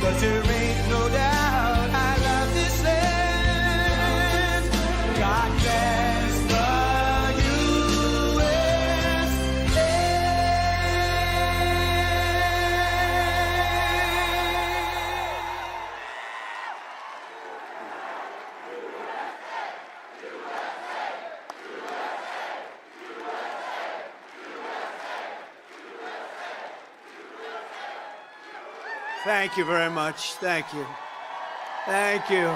'cause there ain't no doubt I love this land. God bless the USA. Thank you very much. Thank you. Thank you.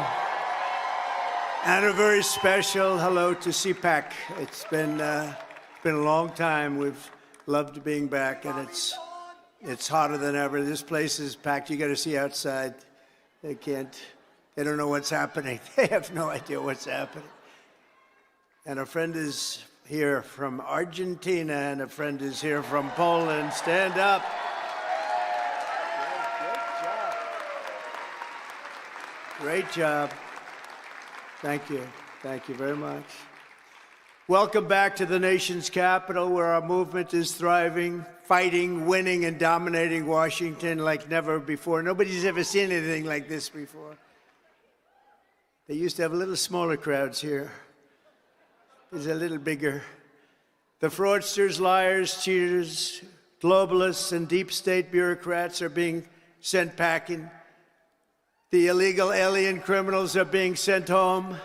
And a very special hello to CPAC. It's been a long time. We've loved being back, and it's hotter than ever. This place is packed. You got to see outside. They don't know what's happening. They have no idea what's happening. And a friend is here from Argentina, and a friend is here from Poland. Stand up. Great job. Thank you. Thank you very much. Welcome back to the nation's capital, where our movement is thriving, fighting, winning, and dominating Washington like never before. Nobody's ever seen anything like this before. They used to have little smaller crowds here. It's a little bigger. The fraudsters, liars, cheaters, globalists, and deep state bureaucrats are being sent packing. The illegal alien criminals are being sent home.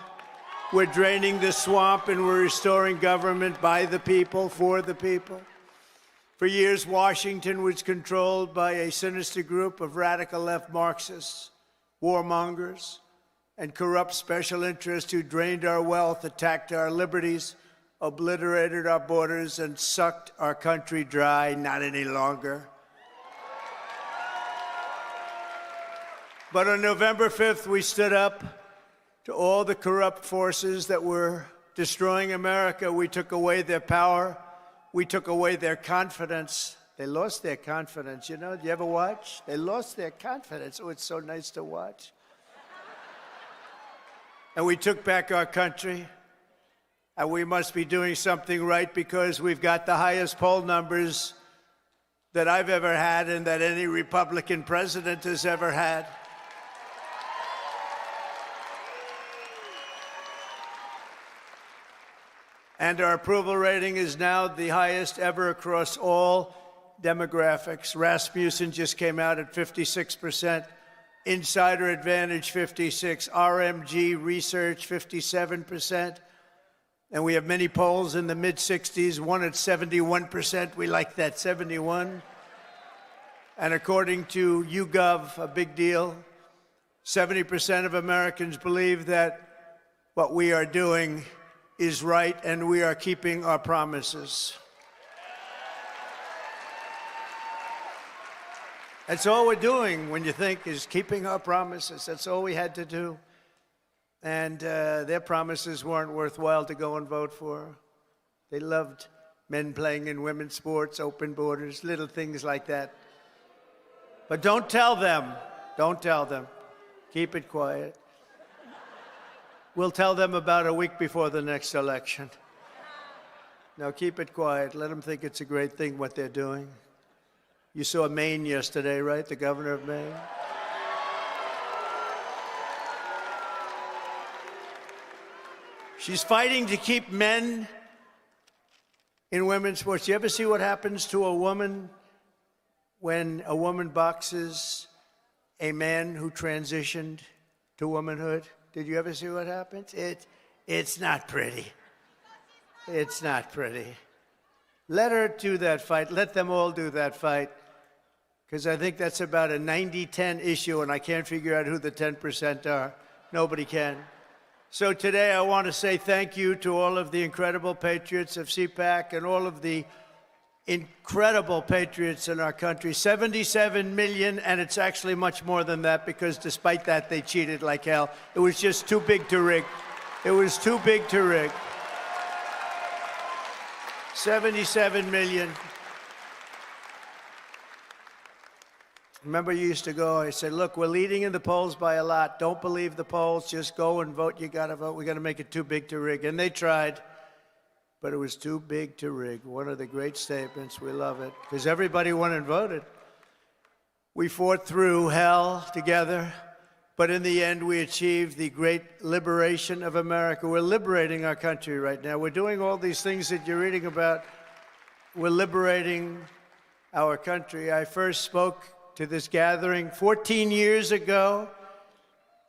We're draining the swamp, and we're restoring government by the people, for the people. For years, Washington was controlled by a sinister group of radical left Marxists, warmongers, and corrupt special interests who drained our wealth, attacked our liberties, obliterated our borders, and sucked our country dry. Not any longer. But on November 5th, we stood up to all the corrupt forces that were destroying America. We took away their power. We took away their confidence. They lost their confidence. You know, do you ever watch? They lost their confidence. Oh, it's so nice to watch. And we took back our country. And we must be doing something right, because we've got the highest poll numbers that I've ever had and that any Republican president has ever had. And our approval rating is now the highest ever across all demographics. Rasmussen just came out at 56%, Insider Advantage 56%, RMG Research 57%, and we have many polls in the mid-60s, one at 71%. We like that, 71. And according to YouGov, a big deal, 70% of Americans believe that what we are doing is right, and we are keeping our promises. That's all we're doing, when you think, is keeping our promises. That's all we had to do. And their promises weren't worthwhile to go and vote for. They loved men playing in women's sports, open borders, little things like that. But don't tell them. Don't tell them. Keep it quiet. We'll tell them about a week before the next election. Now, keep it quiet. Let them think it's a great thing what they're doing. You saw Maine yesterday, right? The governor of Maine. She's fighting to keep men in women's sports. You ever see what happens to a woman when a woman boxes a man who transitioned to womanhood? Did you ever see what happens? It's not pretty. It's not pretty. Let her do that fight. Let them all do that fight. Because I think that's about a 90-10 issue, and I can't figure out who the 10% are. Nobody can. So today I want to say thank you to all of the incredible patriots of CPAC and all of the incredible patriots in our country. 77 million, and it's actually much more than that, because despite that, they cheated like hell. It was just too big to rig. It was too big to rig. 77 million. Remember, you used to go, I said, look, we're leading in the polls by a lot. Don't believe the polls. Just go and vote. You got to vote. We're going to make it too big to rig. And they tried. But it was too big to rig. One of the great statements. We love it. Because everybody went and voted. We fought through hell together, but in the end, we achieved the great liberation of America. We're liberating our country right now. We're doing all these things that you're reading about. We're liberating our country. I first spoke to this gathering 14 years ago,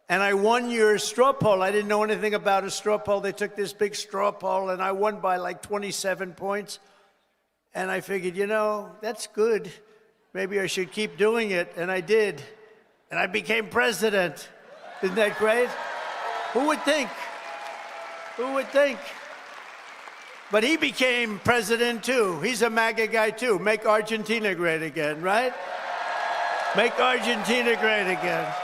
and I won your straw poll. I didn't know anything about a straw poll. They took this big straw poll, and I won by like 27 points. And I figured, you know, that's good. Maybe I should keep doing it, and I did. And I became president. Isn't that great? Who would think? Who would think? But he became president too. He's a MAGA guy too. Make Argentina great again, right? Make Argentina great again.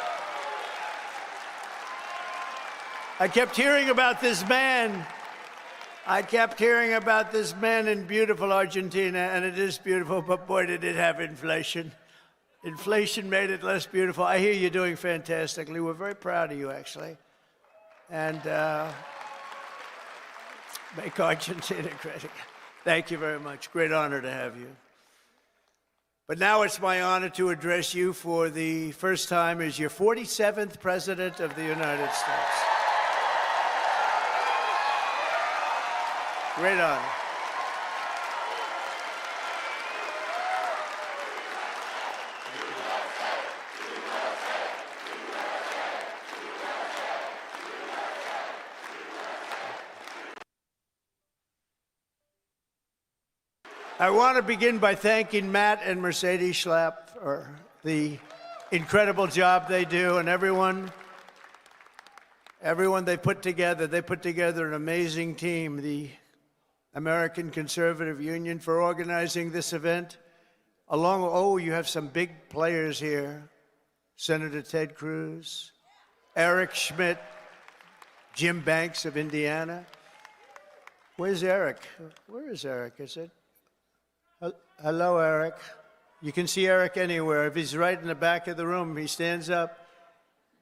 I kept hearing about this man. I kept hearing about this man in beautiful Argentina, and it is beautiful, but boy, did it have inflation. Inflation made it less beautiful. I hear you're doing fantastically. We're very proud of you, actually. And make Argentina great again. Thank you very much. Great honor to have you. But now it's my honor to address you for the first time as your 47th President of the United States. Great honor. I want to begin by thanking Matt and Mercedes Schlapp for the incredible job they do, and everyone they put together. They put together an amazing team, the American Conservative Union, for organizing this event. You have some big players here. Senator Ted Cruz, Eric Schmidt, Jim Banks of Indiana. Where's Eric? Where is Eric? Is it? Hello, Eric. You can see Eric anywhere. If he's right in the back of the room, he stands up.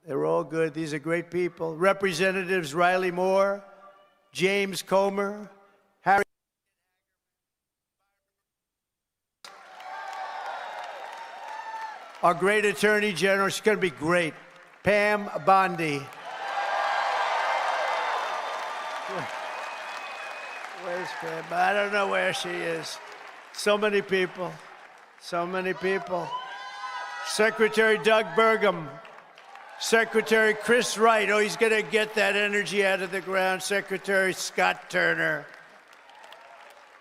They're all good. These are great people. Representatives Riley Moore, James Comer, Harry. Our great Attorney General, she's going to be great, Pam Bondi. Where's Pam? I don't know where she is. So many people. So many people. Secretary Doug Burgum. Secretary Chris Wright. Oh, he's going to get that energy out of the ground. Secretary Scott Turner.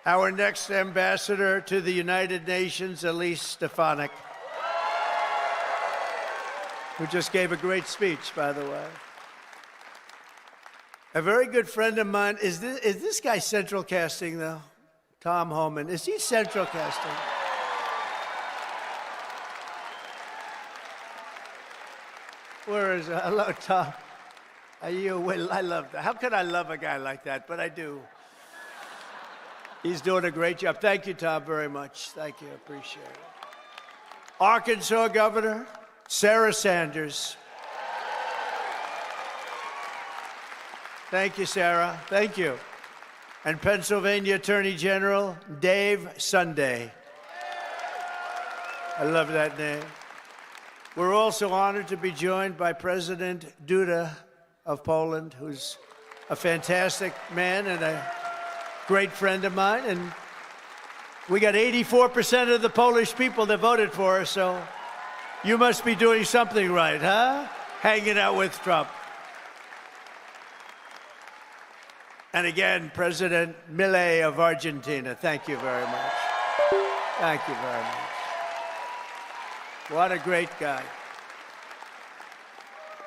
Our next ambassador to the United Nations, Elise Stefanik, who just gave a great speech, by the way. A very good friend of mine. Is this guy central casting, though? Tom Homan. Is he central casting? Where is it? Hello, Tom. Are you? Well, I love that. How could I love a guy like that? But I do. He's doing a great job. Thank you, Tom, very much. Thank you. I appreciate it. Arkansas Governor Sarah Sanders. Thank you, Sarah. Thank you. And Pennsylvania Attorney General Dave Sunday. I love that name. We're also honored to be joined by President Duda of Poland, who's a fantastic man and a great friend of mine. And we got 84% of the Polish people that voted for us, so you must be doing something right, huh? Hanging out with Trump. And again, President Milei of Argentina. Thank you very much. Thank you very much. What a great guy.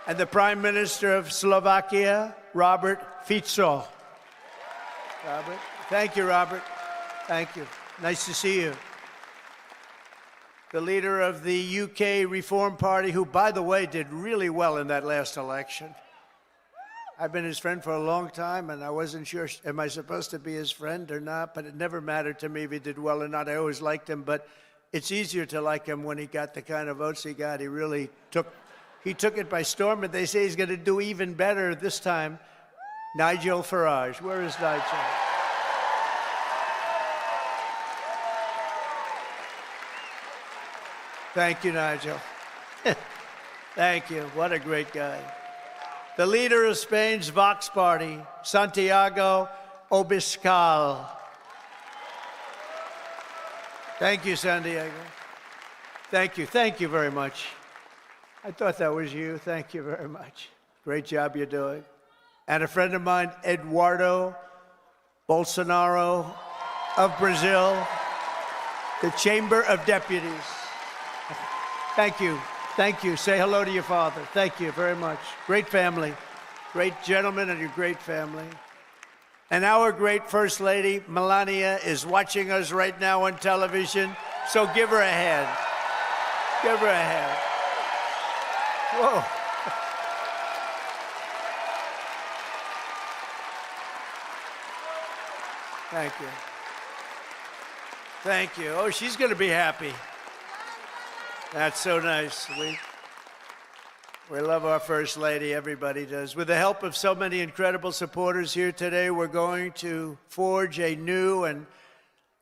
And the Prime Minister of Slovakia, Robert Fico. Robert. Thank you, Robert. Thank you. Nice to see you. The leader of the UK Reform Party, who, by the way, did really well in that last election. I've been his friend for a long time, and I wasn't sure, am I supposed to be his friend or not? But it never mattered to me if he did well or not. I always liked him, but it's easier to like him when he got the kind of votes he got. He really took it by storm, and they say he's going to do even better this time. Nigel Farage. Where is Nigel? Thank you, Nigel. Thank you. What a great guy. The leader of Spain's Vox Party, Santiago Obiscal. Thank you, Santiago. Thank you. Thank you very much. I thought that was you. Thank you very much. Great job you're doing. And a friend of mine, Eduardo Bolsonaro of Brazil, the Chamber of Deputies. Thank you. Thank you. Say hello to your father. Thank you very much. Great family. Great gentleman and your great family. And our great First Lady, Melania, is watching us right now on television, so give her a hand. Give her a hand. Whoa. Thank you. Thank you. Oh, she's going to be happy. That's so nice. We love our First Lady. Everybody does. With the help of so many incredible supporters here today, we're going to forge a new and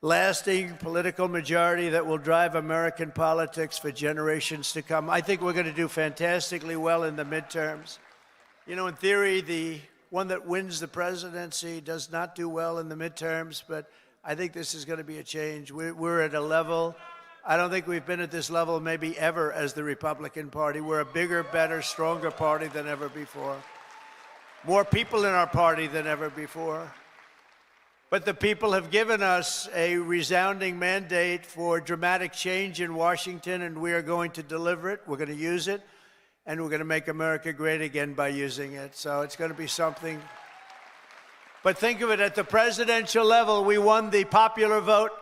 lasting political majority that will drive American politics for generations to come. I think we're going to do fantastically well in the midterms. You know, in theory, the one that wins the presidency does not do well in the midterms, but I think this is going to be a change. We're at a level, I don't think we've been at this level maybe ever as the Republican Party. We're a bigger, better, stronger party than ever before. More people in our party than ever before. But the people have given us a resounding mandate for dramatic change in Washington, and we are going to deliver it. We're going to use it, and we're going to make America great again by using it. So it's going to be something. But think of it, at the presidential level, we won the popular vote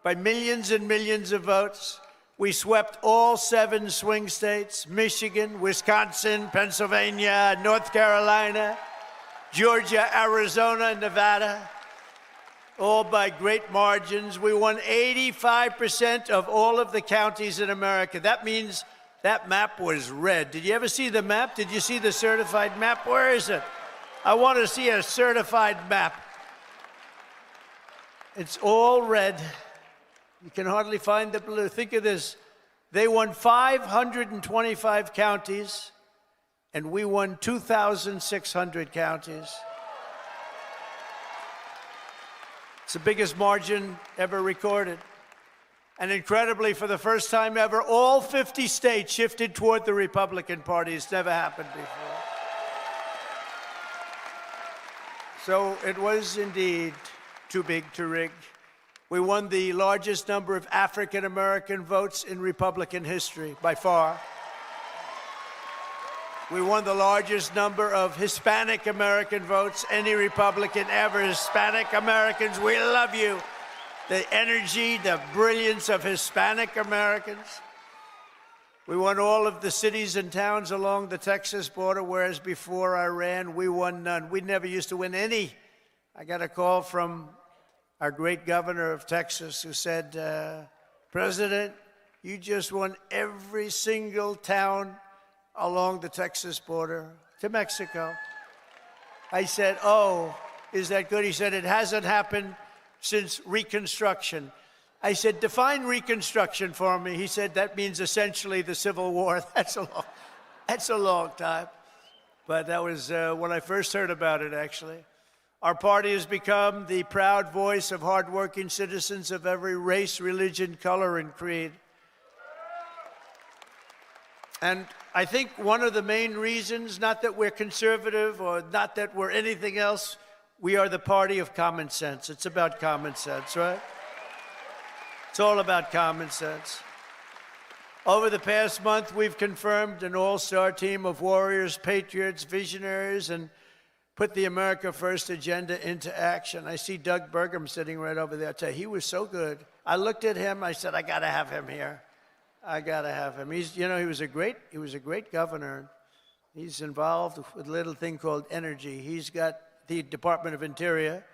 by millions and millions of votes. We swept all 7 swing states: Michigan, Wisconsin, Pennsylvania, North Carolina, Georgia, Arizona, Nevada, all by great margins. We won 85% of all of the counties in America. That means that map was red. Did you ever see the map? Did you see the certified map? Where is it? I want to see a certified map. It's all red. You can hardly find the blue. Think of this. They won 525 counties, and we won 2,600 counties. It's the biggest margin ever recorded. And incredibly, for the first time ever, all 50 states shifted toward the Republican Party. It's never happened before. So it was indeed too big to rig. We won the largest number of African-American votes in Republican history, by far. We won the largest number of Hispanic-American votes, any Republican ever. Hispanic Americans, we love you. The energy, the brilliance of Hispanic Americans. We won all of the cities and towns along the Texas border, whereas before I ran, we won none. We never used to win any. I got a call from our great governor of Texas who said, President, you just won every single town along the Texas border to Mexico. I said, oh, is that good? He said, it hasn't happened since Reconstruction. I said, define Reconstruction for me. He said, that means essentially the Civil War. That's a long time. But that was when I first heard about it, actually. Our party has become the proud voice of hardworking citizens of every race, religion, color, and creed. And I think one of the main reasons, not that we're conservative or not that we're anything else, we are the party of common sense. It's about common sense, right? It's all about common sense. Over the past month, we've confirmed an all-star team of warriors, patriots, visionaries, and put the America First agenda into action. I see Doug Burgum sitting right over there. I tell you, he was so good. I looked at him. I said, I got to have him here. I got to have him. He was a great governor. He's involved with a little thing called energy. He's got the Department of Interior,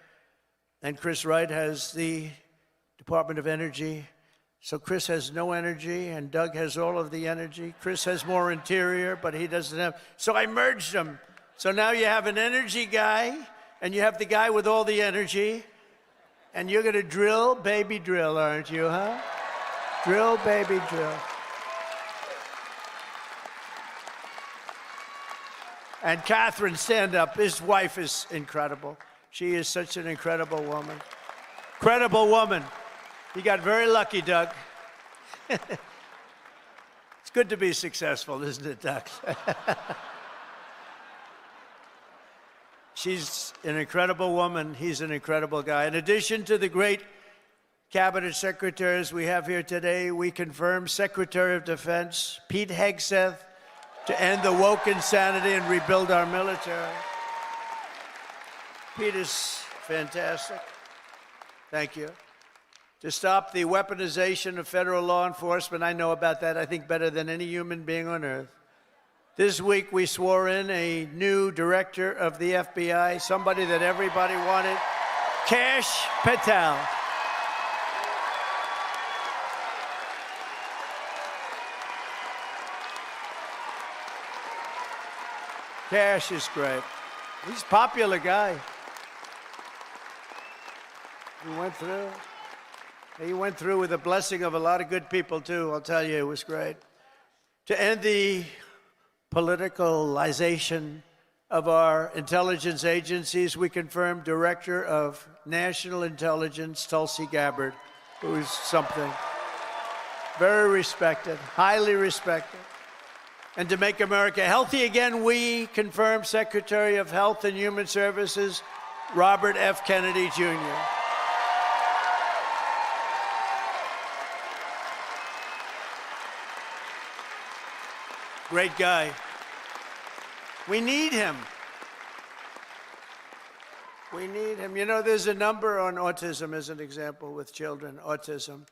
and Chris Wright has the Department of Energy. So Chris has no energy, and Doug has all of the energy. Chris has more interior, but he doesn't have. So I merged them. So now you have an energy guy, and you have the guy with all the energy, and you're going to drill, baby, drill, aren't you, huh? Drill, baby, drill. And Catherine, stand up. His wife is incredible. She is such an incredible woman. Incredible woman. You got very lucky, Doug. It's good to be successful, isn't it, Doug? She's an incredible woman. He's an incredible guy. In addition to the great cabinet secretaries we have here today, we confirm Secretary of Defense Pete Hegseth to end the woke insanity and rebuild our military. Pete is fantastic. Thank you. To stop the weaponization of federal law enforcement, I know about that, I think, better than any human being on earth. This week, we swore in a new director of the FBI, somebody that everybody wanted, Kash Patel. Kash is great. He's a popular guy. He went through with the blessing of a lot of good people, too. I'll tell you, it was great. To end the politicalization of our intelligence agencies, we confirmed Director of National Intelligence, Tulsi Gabbard, who is something. Very respected, highly respected. And to make America healthy again, we confirm Secretary of Health and Human Services, Robert F. Kennedy, Jr. Great guy. We need him. We need him. You know, there's a number on autism as an example with children, autism.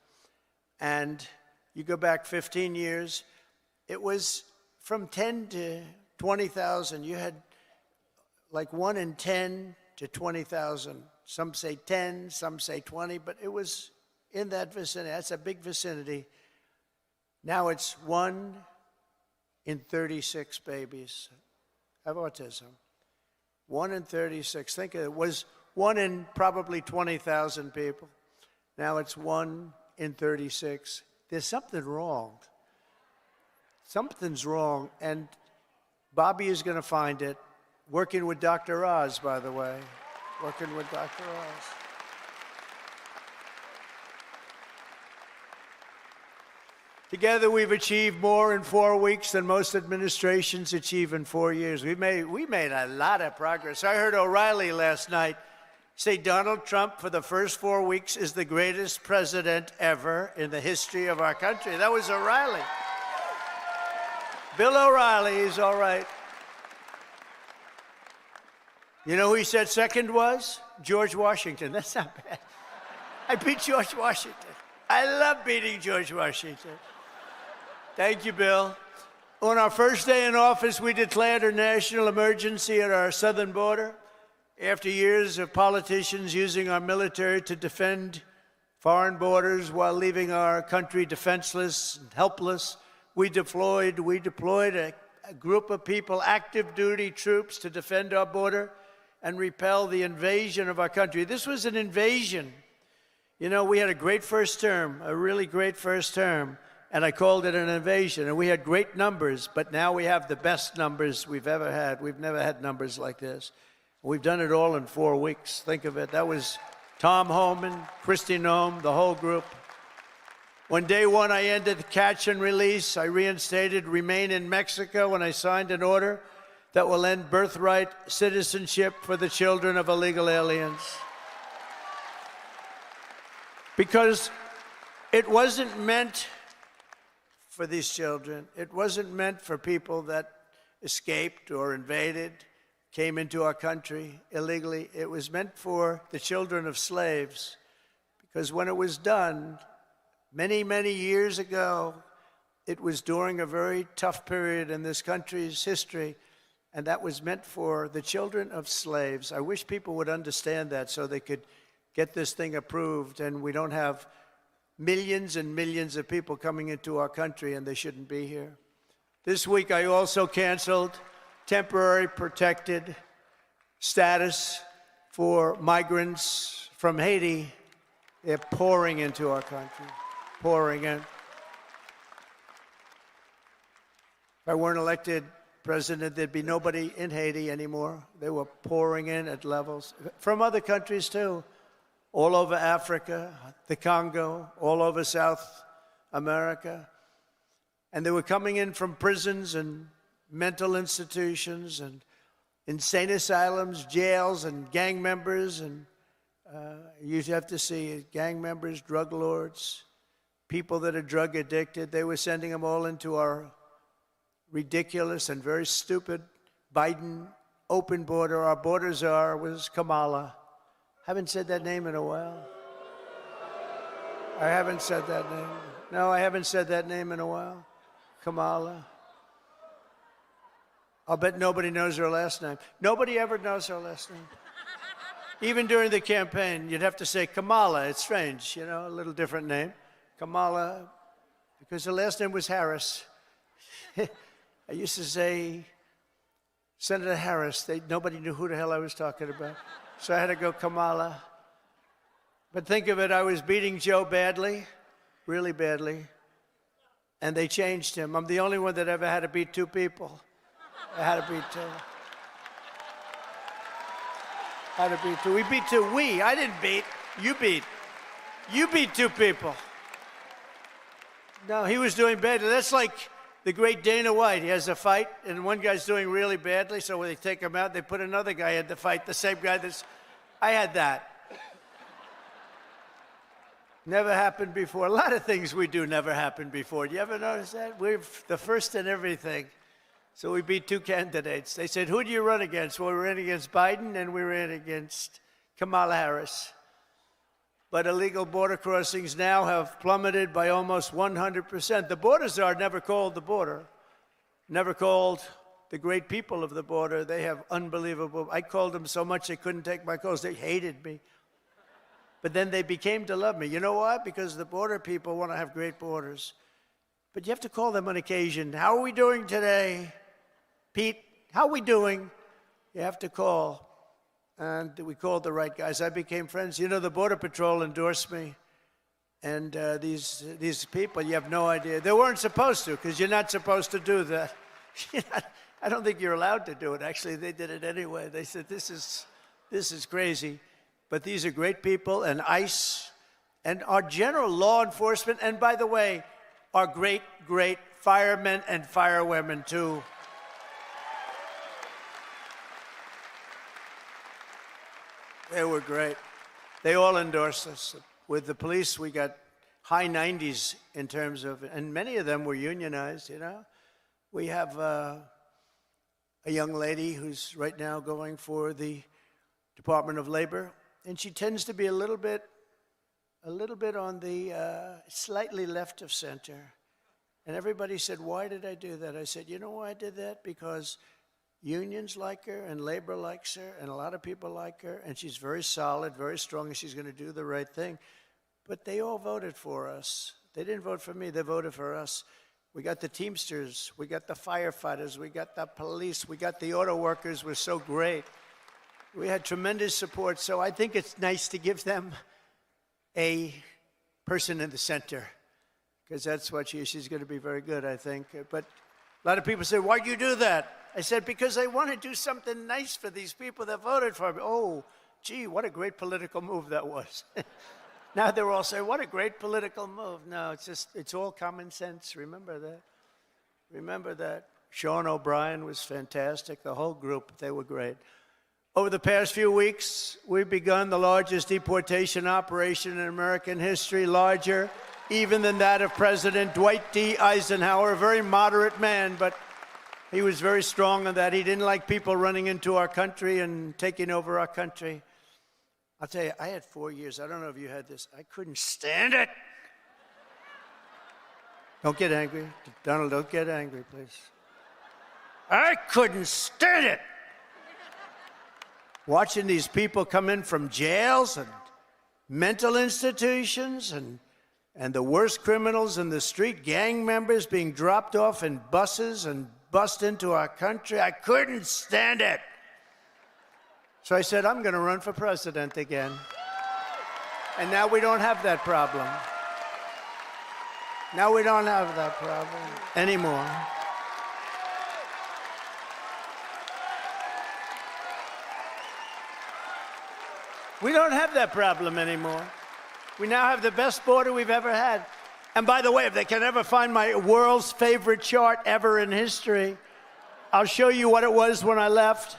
And you go back 15 years, it was from 10 to 20,000. You had like 1 in 10 to 20,000. Some say 10, some say 20, but it was in that vicinity. That's a big vicinity. Now it's 1 in 36 babies have autism. 1 in 36. Think of it. It was 1 in probably 20,000 people. Now it's 1 in 36. There's something wrong. Something's wrong, and Bobby is going to find it. Working with Dr. Oz, by the way. Working with Dr. Oz. Together, we've achieved more in 4 weeks than most administrations achieve in 4 years. We made a lot of progress. I heard O'Reilly last night say Donald Trump, for the first 4 weeks, is the greatest president ever in the history of our country. That was O'Reilly. Bill O'Reilly is all right. You know who he said second was? George Washington. That's not bad. I beat George Washington. I love beating George Washington. Thank you, Bill. On our first day in office, we declared a national emergency at our southern border. After years of politicians using our military to defend foreign borders while leaving our country defenseless and helpless, we deployed a group of people, active duty troops, to defend our border and repel the invasion of our country. This was an invasion. You know, we had a great first term, a really great first term, and I called it an invasion. And we had great numbers, but now we have the best numbers we've ever had. We've never had numbers like this. We've done it all in 4 weeks. Think of it. That was Tom Homan, Kristi Noem, the whole group. On day one, I ended the catch and release. I reinstated remain in Mexico when I signed an order that will end birthright citizenship for the children of illegal aliens. Because it wasn't meant for these children. It wasn't meant for people that escaped or invaded, came into our country illegally. It was meant for the children of slaves. Because when it was done, many, many years ago, it was during a very tough period in this country's history, and that was meant for the children of slaves. I wish people would understand that so they could get this thing approved, and we don't have millions and millions of people coming into our country, and they shouldn't be here. This week, I also canceled temporary protected status for migrants from Haiti. They're pouring into our country. Pouring in. If I weren't elected president, there'd be nobody in Haiti anymore. They were pouring in at levels from other countries too, all over Africa, the Congo, all over South America. And they were coming in from prisons and mental institutions and insane asylums, jails, and gang members. And you have to see it, gang members, drug lords, people that are drug addicted. They were sending them all into our ridiculous and very stupid Biden open border. Our border czar was Kamala. Haven't said that name in a while. I haven't said that name. No, I haven't said that name in a while. Kamala. I'll bet nobody knows her last name. Nobody ever knows her last name. Even during the campaign, you'd have to say Kamala. It's strange, you know, a little different name. Kamala, because her last name was Harris. I used to say Senator Harris. Nobody knew who the hell I was talking about. So I had to go Kamala. But think of it, I was beating Joe badly, really badly, and they changed him. I'm the only one that ever had to beat two people. I had to beat two. Had to beat two. We beat two. I didn't beat. You beat. You beat two people. No, he was doing badly. That's like the great Dana White. He has a fight, and one guy's doing really badly, so when they take him out, they put another guy in the fight, the same guy that's... I had that. Never happened before. A lot of things we do never happened before. Do you ever notice that? We're the first in everything. So we beat two candidates. They said, who do you run against? Well, we ran against Biden, and we ran against Kamala Harris. But illegal border crossings now have plummeted by almost 100%. The border czar never called the border, never called the great people of the border. They have unbelievable... I called them so much they couldn't take my calls. They hated me. But then they became to love me. You know why? Because the border people want to have great borders. But you have to call them on occasion. How are we doing today? Pete, how are we doing? You have to call. And we called the right guys. I became friends. You know, the Border Patrol endorsed me. And these people, you have no idea. They weren't supposed to, because you're not supposed to do that. I don't think you're allowed to do it. Actually, they did it anyway. They said, this is crazy. But these are great people, and ICE, and our general law enforcement, and by the way, our great, great firemen and firewomen, too. They were great. They all endorsed us. With the police, we got high 90s in terms of, and many of them were unionized, you know. We have a young lady who's right now going for the Department of Labor, and she tends to be a little bit on the slightly left of center. And everybody said, why did I do that? I said, you know why I did that? Because unions like her, and labor likes her, and a lot of people like her, and she's very solid, very strong, and she's going to do the right thing. But they all voted for us. They didn't vote for me, they voted for us. We got the Teamsters, we got the firefighters, we got the police, we got the auto workers, were so great. We had tremendous support, so I think it's nice to give them a person in the center, because that's what she's going to be very good, I think. But a lot of people say, why'd you do that? I said, because I want to do something nice for these people that voted for me. Oh, gee, what a great political move that was. Now they're all saying, what a great political move. No, it's all common sense. Remember that. Remember that. Sean O'Brien was fantastic. The whole group, they were great. Over the past few weeks, we've begun the largest deportation operation in American history, larger even than that of President Dwight D. Eisenhower, a very moderate man, but he was very strong on that. He didn't like people running into our country and taking over our country. I'll tell you, I had 4 years. I don't know if you had this. I couldn't stand it. Don't get angry. Donald, don't get angry, please. I couldn't stand it. Watching these people come in from jails and mental institutions and the worst criminals in the street, gang members being dropped off in buses and bussed into our country. I couldn't stand it. So I said, I'm going to run for president again. And now we don't have that problem. Now we don't have that problem anymore. We don't have that problem anymore. We now have the best border we've ever had. And by the way, if they can ever find my world's favorite chart ever in history, I'll show you what it was when I left.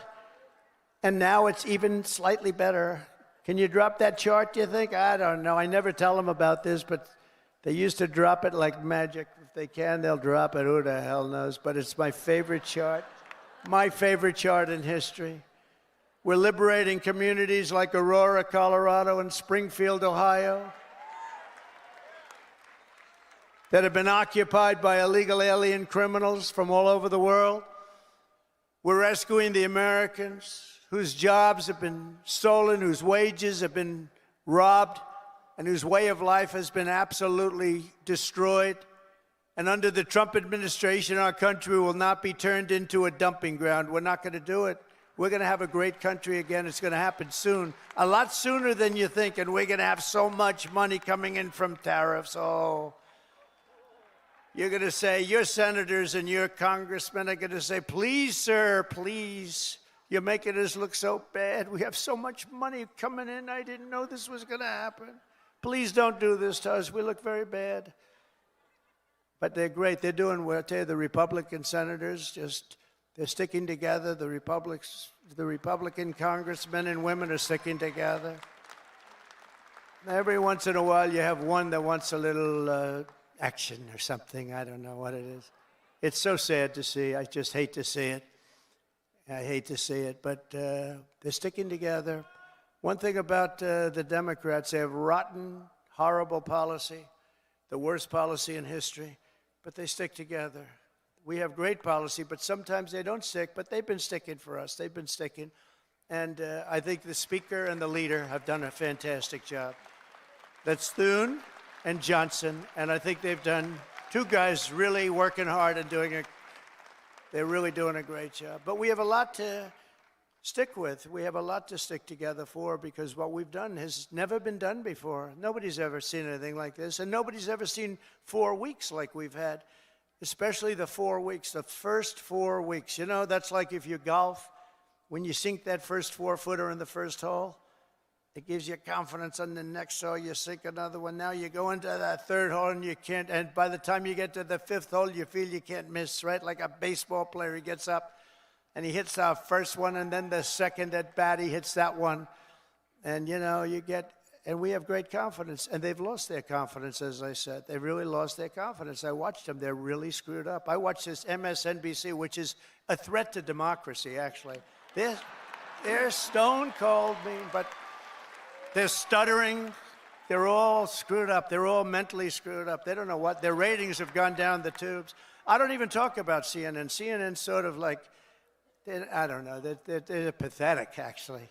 And now it's even slightly better. Can you drop that chart, do you think? I don't know. I never tell them about this, but they used to drop it like magic. If they can, they'll drop it. Who the hell knows? But it's my favorite chart. My favorite chart in history. We're liberating communities like Aurora, Colorado, and Springfield, Ohio, that have been occupied by illegal alien criminals from all over the world. We're rescuing the Americans whose jobs have been stolen, whose wages have been robbed, and whose way of life has been absolutely destroyed. And under the Trump administration, our country will not be turned into a dumping ground. We're not going to do it. We're going to have a great country again. It's going to happen soon, a lot sooner than you think, and we're going to have so much money coming in from tariffs. Oh, you're going to say, your senators and your congressmen are going to say, please, sir, please. You're making us look so bad. We have so much money coming in. I didn't know this was going to happen. Please don't do this to us. We look very bad. But they're great. They're doing what I tell you, the Republican senators, they're sticking together. The Republican congressmen and women are sticking together. Every once in a while, you have one that wants a little action or something. I don't know what it is. It's so sad to see. I just hate to see it. I hate to see it, but they're sticking together. One thing about the Democrats, they have rotten, horrible policy, the worst policy in history, but they stick together. We have great policy, but sometimes they don't stick, but they've been sticking for us. They've been sticking. And I think the speaker and the leader have done a fantastic job. That's Thune and Johnson, and I think they've done, two guys really working hard and they're really doing a great job. But we have a lot to stick with. We have a lot to stick together for, because what we've done has never been done before. Nobody's ever seen anything like this, and nobody's ever seen 4 weeks like we've had, especially the 4 weeks, the first 4 weeks. You know, that's like if you golf, when you sink that first 4-footer in the first hole, it gives you confidence on the next hole. You sink another one. Now you go into that third hole and you can't, and by the time you get to the 5th hole, you feel you can't miss, right? Like a baseball player, he gets up and he hits our first one, and then the second at bat, he hits that one. And, you know, and we have great confidence. And they've lost their confidence, as I said. They've really lost their confidence. I watched them. They're really screwed up. I watched this MSNBC, which is a threat to democracy, actually. They're stone cold mean, but they're stuttering. They're all screwed up. They're all mentally screwed up. They don't know what. Their ratings have gone down the tubes. I don't even talk about CNN. CNN's sort of like, I don't know. They're pathetic, actually.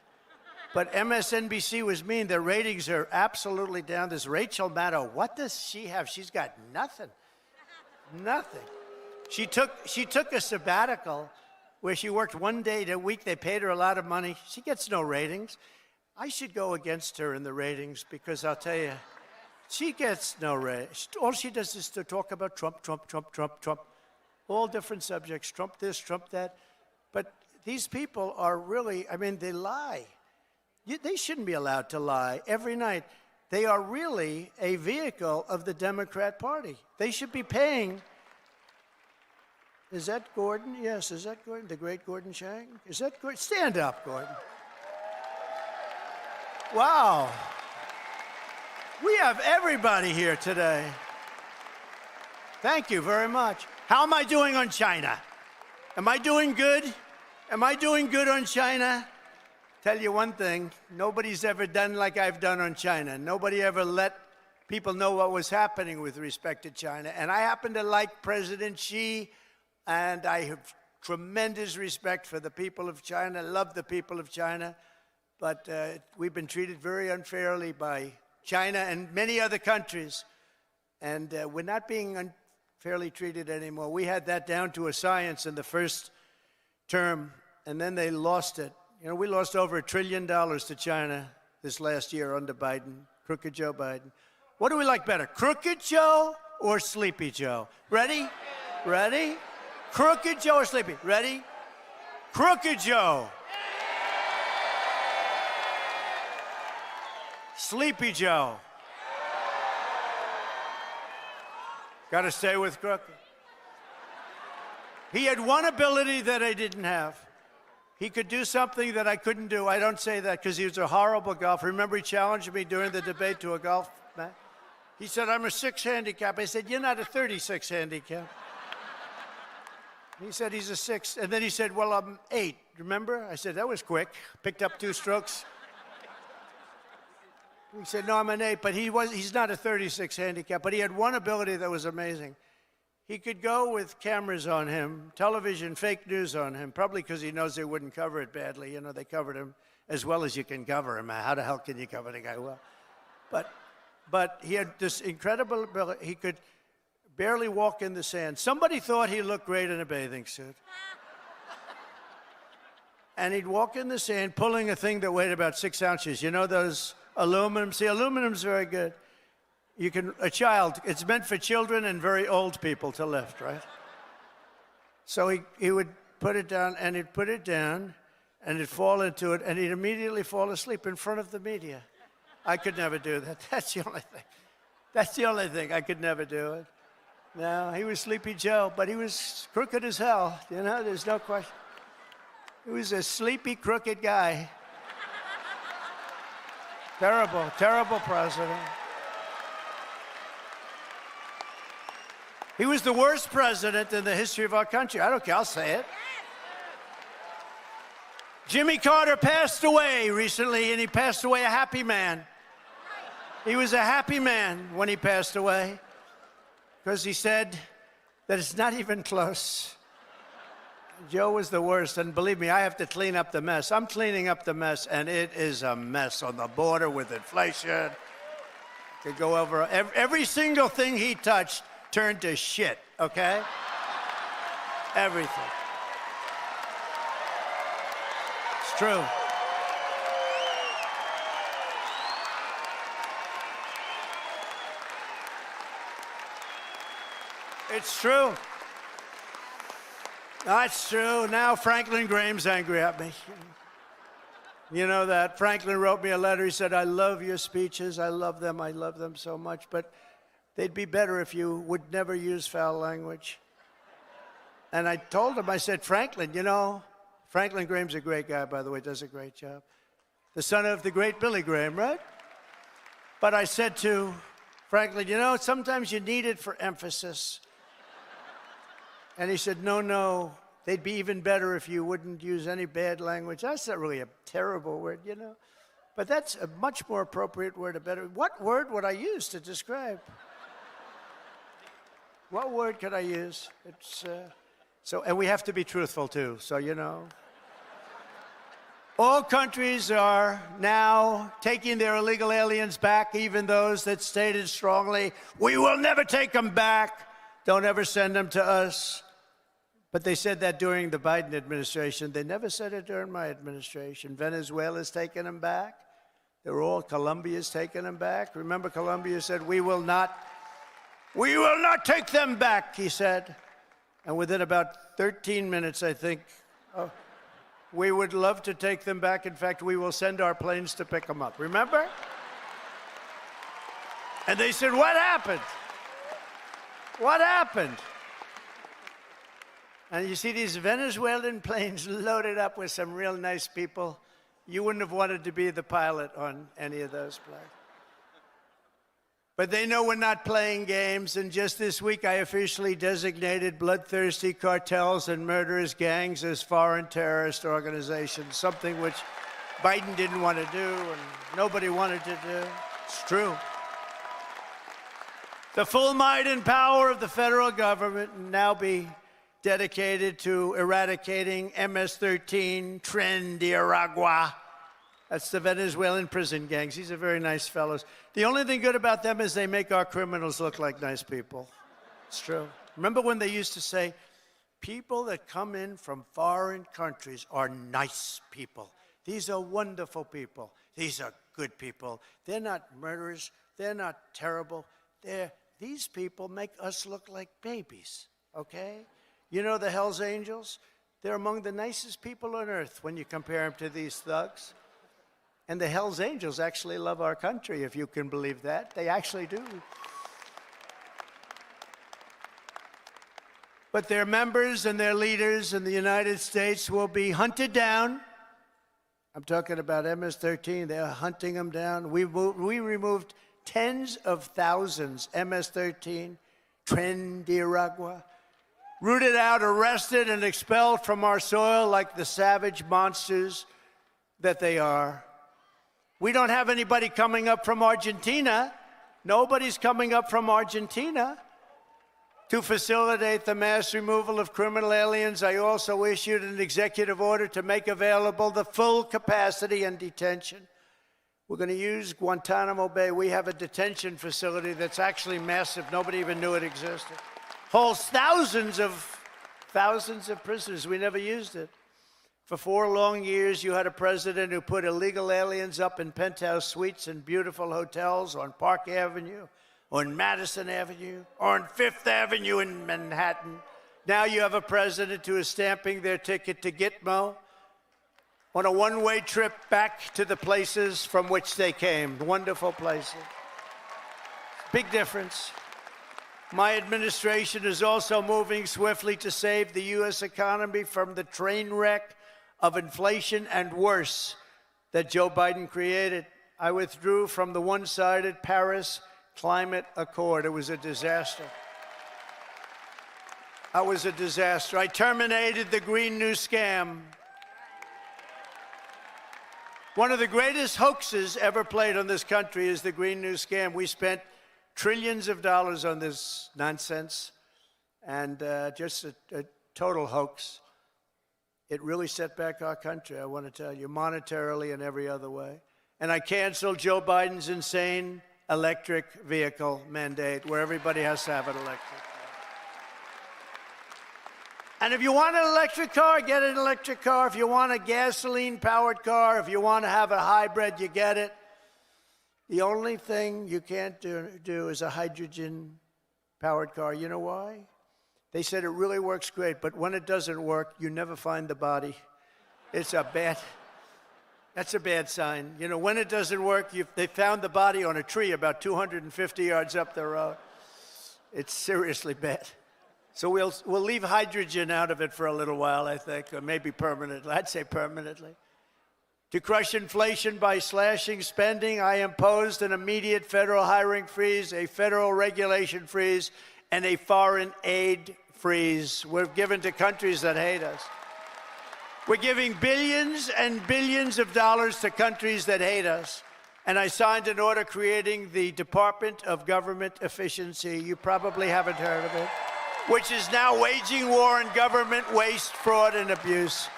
But MSNBC was mean. Their ratings are absolutely down. This Rachel Maddow, what does she have? She's got nothing. Nothing. She took a sabbatical where she worked 1 day a week. They paid her a lot of money. She gets no ratings. I should go against her in the ratings, because I'll tell you, she gets no ratings. All she does is to talk about Trump, Trump, Trump, Trump, Trump. All different subjects, Trump this, Trump that. But these people are really, I mean, they lie. They shouldn't be allowed to lie every night. They are really a vehicle of the Democrat Party. They should be paying. Is that Gordon? Yes, is that Gordon? The great Gordon Chang? Is that Gordon? Stand up, Gordon. Wow. We have everybody here today. Thank you very much. How am I doing on China? Am I doing good? Am I doing good on China? Tell you one thing, nobody's ever done like I've done on China. Nobody ever let people know what was happening with respect to China. And I happen to like President Xi, and I have tremendous respect for the people of China, love the people of China. But we've been treated very unfairly by China and many other countries. And we're not being unfairly treated anymore. We had that down to a science in the first term, and then they lost it. You know, we lost over $1 trillion to China this last year under Biden, Crooked Joe Biden. What do we like better, Crooked Joe or Sleepy Joe? Ready? Ready? Crooked Joe or Sleepy? Ready? Crooked Joe. Sleepy Joe. Got to stay with Crooked. He had one ability that I didn't have. He could do something that I couldn't do. I don't say that because he was a horrible golfer. Remember, he challenged me during the debate to a golf match? He said, I'm a 6 handicap. I said, you're not a 36 handicap. He said, he's a 6. And then he said, well, I'm 8. Remember? I said, that was quick. Picked up 2 strokes. He said, no, I'm an 8. But he's not a 36 handicap. But he had one ability that was amazing. He could go with cameras on him, television, fake news on him, probably because he knows they wouldn't cover it badly. You know, they covered him as well as you can cover him. How the hell can you cover the guy well? But he had this incredible ability. He could barely walk in the sand. Somebody thought he looked great in a bathing suit. And he'd walk in the sand pulling a thing that weighed about 6 ounces. You know those aluminum? See, aluminum's very good. A child, it's meant for children and very old people to lift, right? So he would put it down, and he'd put it down, and he'd fall into it, and he'd immediately fall asleep in front of the media. I could never do that. That's the only thing. That's the only thing. I could never do it. No, he was Sleepy Joe, but he was crooked as hell. You know, there's no question. He was a sleepy, crooked guy. Terrible, terrible president. He was the worst president in the history of our country. I don't care, I'll say it. Jimmy Carter passed away recently, and he passed away a happy man. He was a happy man when he passed away because he said that it's not even close. Joe was the worst, and believe me, I have to clean up the mess. I'm cleaning up the mess, and it is a mess on the border with inflation. Could go over every single thing he touched turned to shit, okay? Everything. It's true. It's true. That's true. Now Franklin Graham's angry at me. You know that. Franklin wrote me a letter. He said, I love your speeches. I love them so much. But they'd be better if you would never use foul language. And I told him, I said, Franklin, you know, Franklin Graham's a great guy, by the way, does a great job. The son of the great Billy Graham, right? But I said to Franklin, you know, sometimes you need it for emphasis. And he said, no, they'd be even better if you wouldn't use any bad language. That's not really a terrible word, you know. But that's a much more appropriate word, a better. What word would I use to describe? What word could I use? And we have to be truthful too, so you know. All countries are now taking their illegal aliens back, even those that stated strongly, we will never take them back. Don't ever send them to us. But they said that during the Biden administration. They never said it during my administration. Venezuela's taking them back. Colombia's taking them back. Remember, Colombia said, we will not take them back, he said. And within about 13 minutes, I think, we would love to take them back. In fact, we will send our planes to pick them up. Remember? And they said, what happened? What happened? And you see these Venezuelan planes loaded up with some real nice people. You wouldn't have wanted to be the pilot on any of those planes. But they know we're not playing games, and just this week I officially designated bloodthirsty cartels and murderous gangs as foreign terrorist organizations, something which Biden didn't want to do and nobody wanted to do. It's true. The full might and power of the federal government will now be dedicated to eradicating MS-13, Tren de Aragua. That's the Venezuelan prison gangs. These are very nice fellows. The only thing good about them is they make our criminals look like nice people. It's true. Remember when they used to say, people that come in from foreign countries are nice people. These are wonderful people. These are good people. They're not murderers. They're not terrible. These people make us look like babies, okay? You know the Hells Angels? They're among the nicest people on earth when you compare them to these thugs. And the Hells Angels actually love our country, if you can believe that. They actually do. But their members and their leaders in the United States will be hunted down. I'm talking about MS-13. They're hunting them down. We removed tens of thousands, MS-13, Trendiragua, rooted out, arrested, and expelled from our soil like the savage monsters that they are. We don't have anybody coming up from Argentina. Nobody's coming up from Argentina to facilitate the mass removal of criminal aliens. I also issued an executive order to make available the full capacity and detention. We're going to use Guantanamo Bay. We have a detention facility that's actually massive. Nobody even knew it existed. Holds thousands of prisoners. We never used it. For 4 long years, you had a president who put illegal aliens up in penthouse suites in beautiful hotels on Park Avenue, on Madison Avenue, or on Fifth Avenue in Manhattan. Now you have a president who is stamping their ticket to Gitmo on a one-way trip back to the places from which they came. Wonderful places. Big difference. My administration is also moving swiftly to save the U.S. economy from the train wreck of inflation and worse that Joe Biden created. I withdrew from the one-sided Paris Climate Accord. It was a disaster. That was a disaster. I terminated the Green New Scam. One of the greatest hoaxes ever played on this country is the Green New Scam. We spent trillions of dollars on this nonsense, and just a total hoax. It really set back our country, I want to tell you, monetarily and every other way. And I canceled Joe Biden's insane electric vehicle mandate, where everybody has to have an electric car. And if you want an electric car, get an electric car. If you want a gasoline-powered car, if you want to have a hybrid, you get it. The only thing you can't do is a hydrogen-powered car. You know why? They said it really works great, but when it doesn't work, you never find the body. That's a bad sign. You know, when it doesn't work, they found the body on a tree about 250 yards up the road. It's seriously bad. So we'll leave hydrogen out of it for a little while, I think, or maybe permanently. I'd say permanently. To crush inflation by slashing spending, I imposed an immediate federal hiring freeze, a federal regulation freeze, and a foreign aid freeze. We're given to countries that hate us. We're giving billions and billions of dollars to countries that hate us. And I signed an order creating the Department of Government Efficiency. You probably haven't heard of it, which is now waging war on government waste, fraud, and abuse.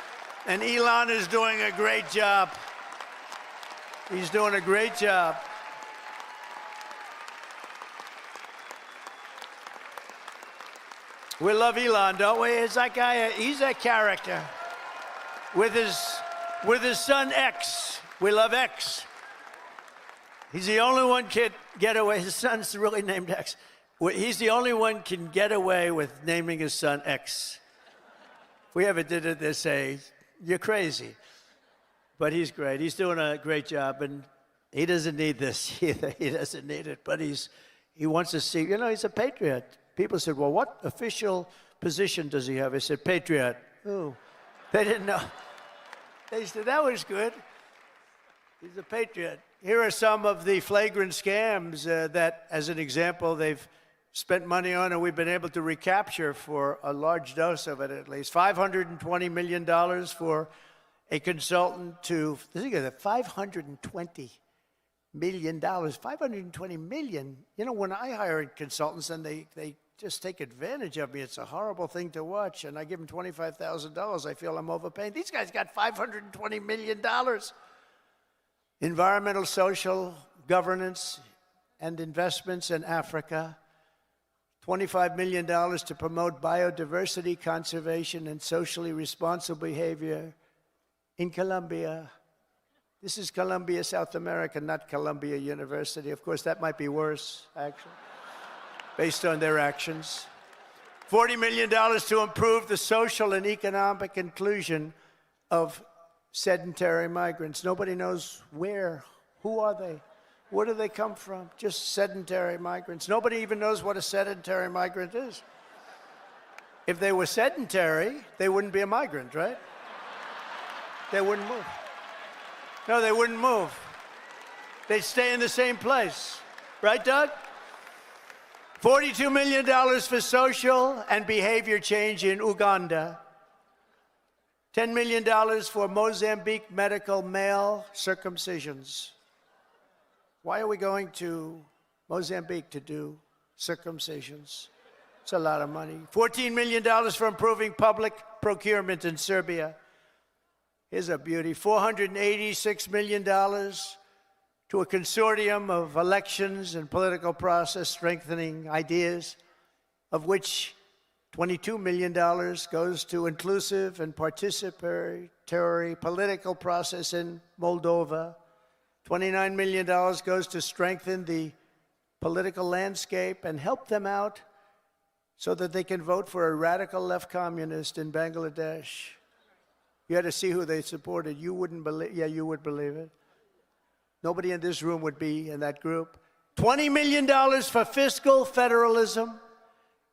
And Elon is doing a great job. He's doing a great job. We love Elon, don't we? It's that guy, he's a character. With his son X. We love X. He's the only one can get away. His son's really named X. He's the only one can get away with naming his son X. If we ever did it, they'd say, you're crazy. But he's great. He's doing a great job, and he doesn't need this either. He doesn't need it, but he wants to see, you know, he's a patriot. People said, well, what official position does he have? I said, patriot. Oh, they didn't know. They said, that was good. He's a patriot. Here are some of the flagrant scams that, as an example, they've spent money on and we've been able to recapture for a large dose of it at least. $520 million for a consultant to, think of that, $520 million. $520 million. You know, when I hire consultants and they just take advantage of me, it's a horrible thing to watch. And I give them $25,000. I feel I'm overpaying. These guys got $520 million. Environmental, social, governance, and investments in Africa. $25 million to promote biodiversity, conservation, and socially responsible behavior in Colombia. This is Colombia, South America, not Columbia University. Of course, that might be worse, actually, based on their actions. $40 million to improve the social and economic inclusion of sedentary migrants. Nobody knows where. Who are they? Where do they come from? Just sedentary migrants. Nobody even knows what a sedentary migrant is. If they were sedentary, they wouldn't be a migrant, right? They wouldn't move. No, they wouldn't move. They'd stay in the same place. Right, Doug? $42 million for social and behavior change in Uganda. $10 million for Mozambique medical male circumcisions. Why are we going to Mozambique to do circumcisions? It's a lot of money. $14 million for improving public procurement in Serbia. Here's a beauty. $486 million to a consortium of elections and political process strengthening ideas, of which $22 million goes to inclusive and participatory political process in Moldova. $29 million goes to strengthen the political landscape and help them out so that they can vote for a radical left communist in Bangladesh. You had to see who they supported. You wouldn't believe, yeah, you would believe it. Nobody in this room would be in that group. $20 million for fiscal federalism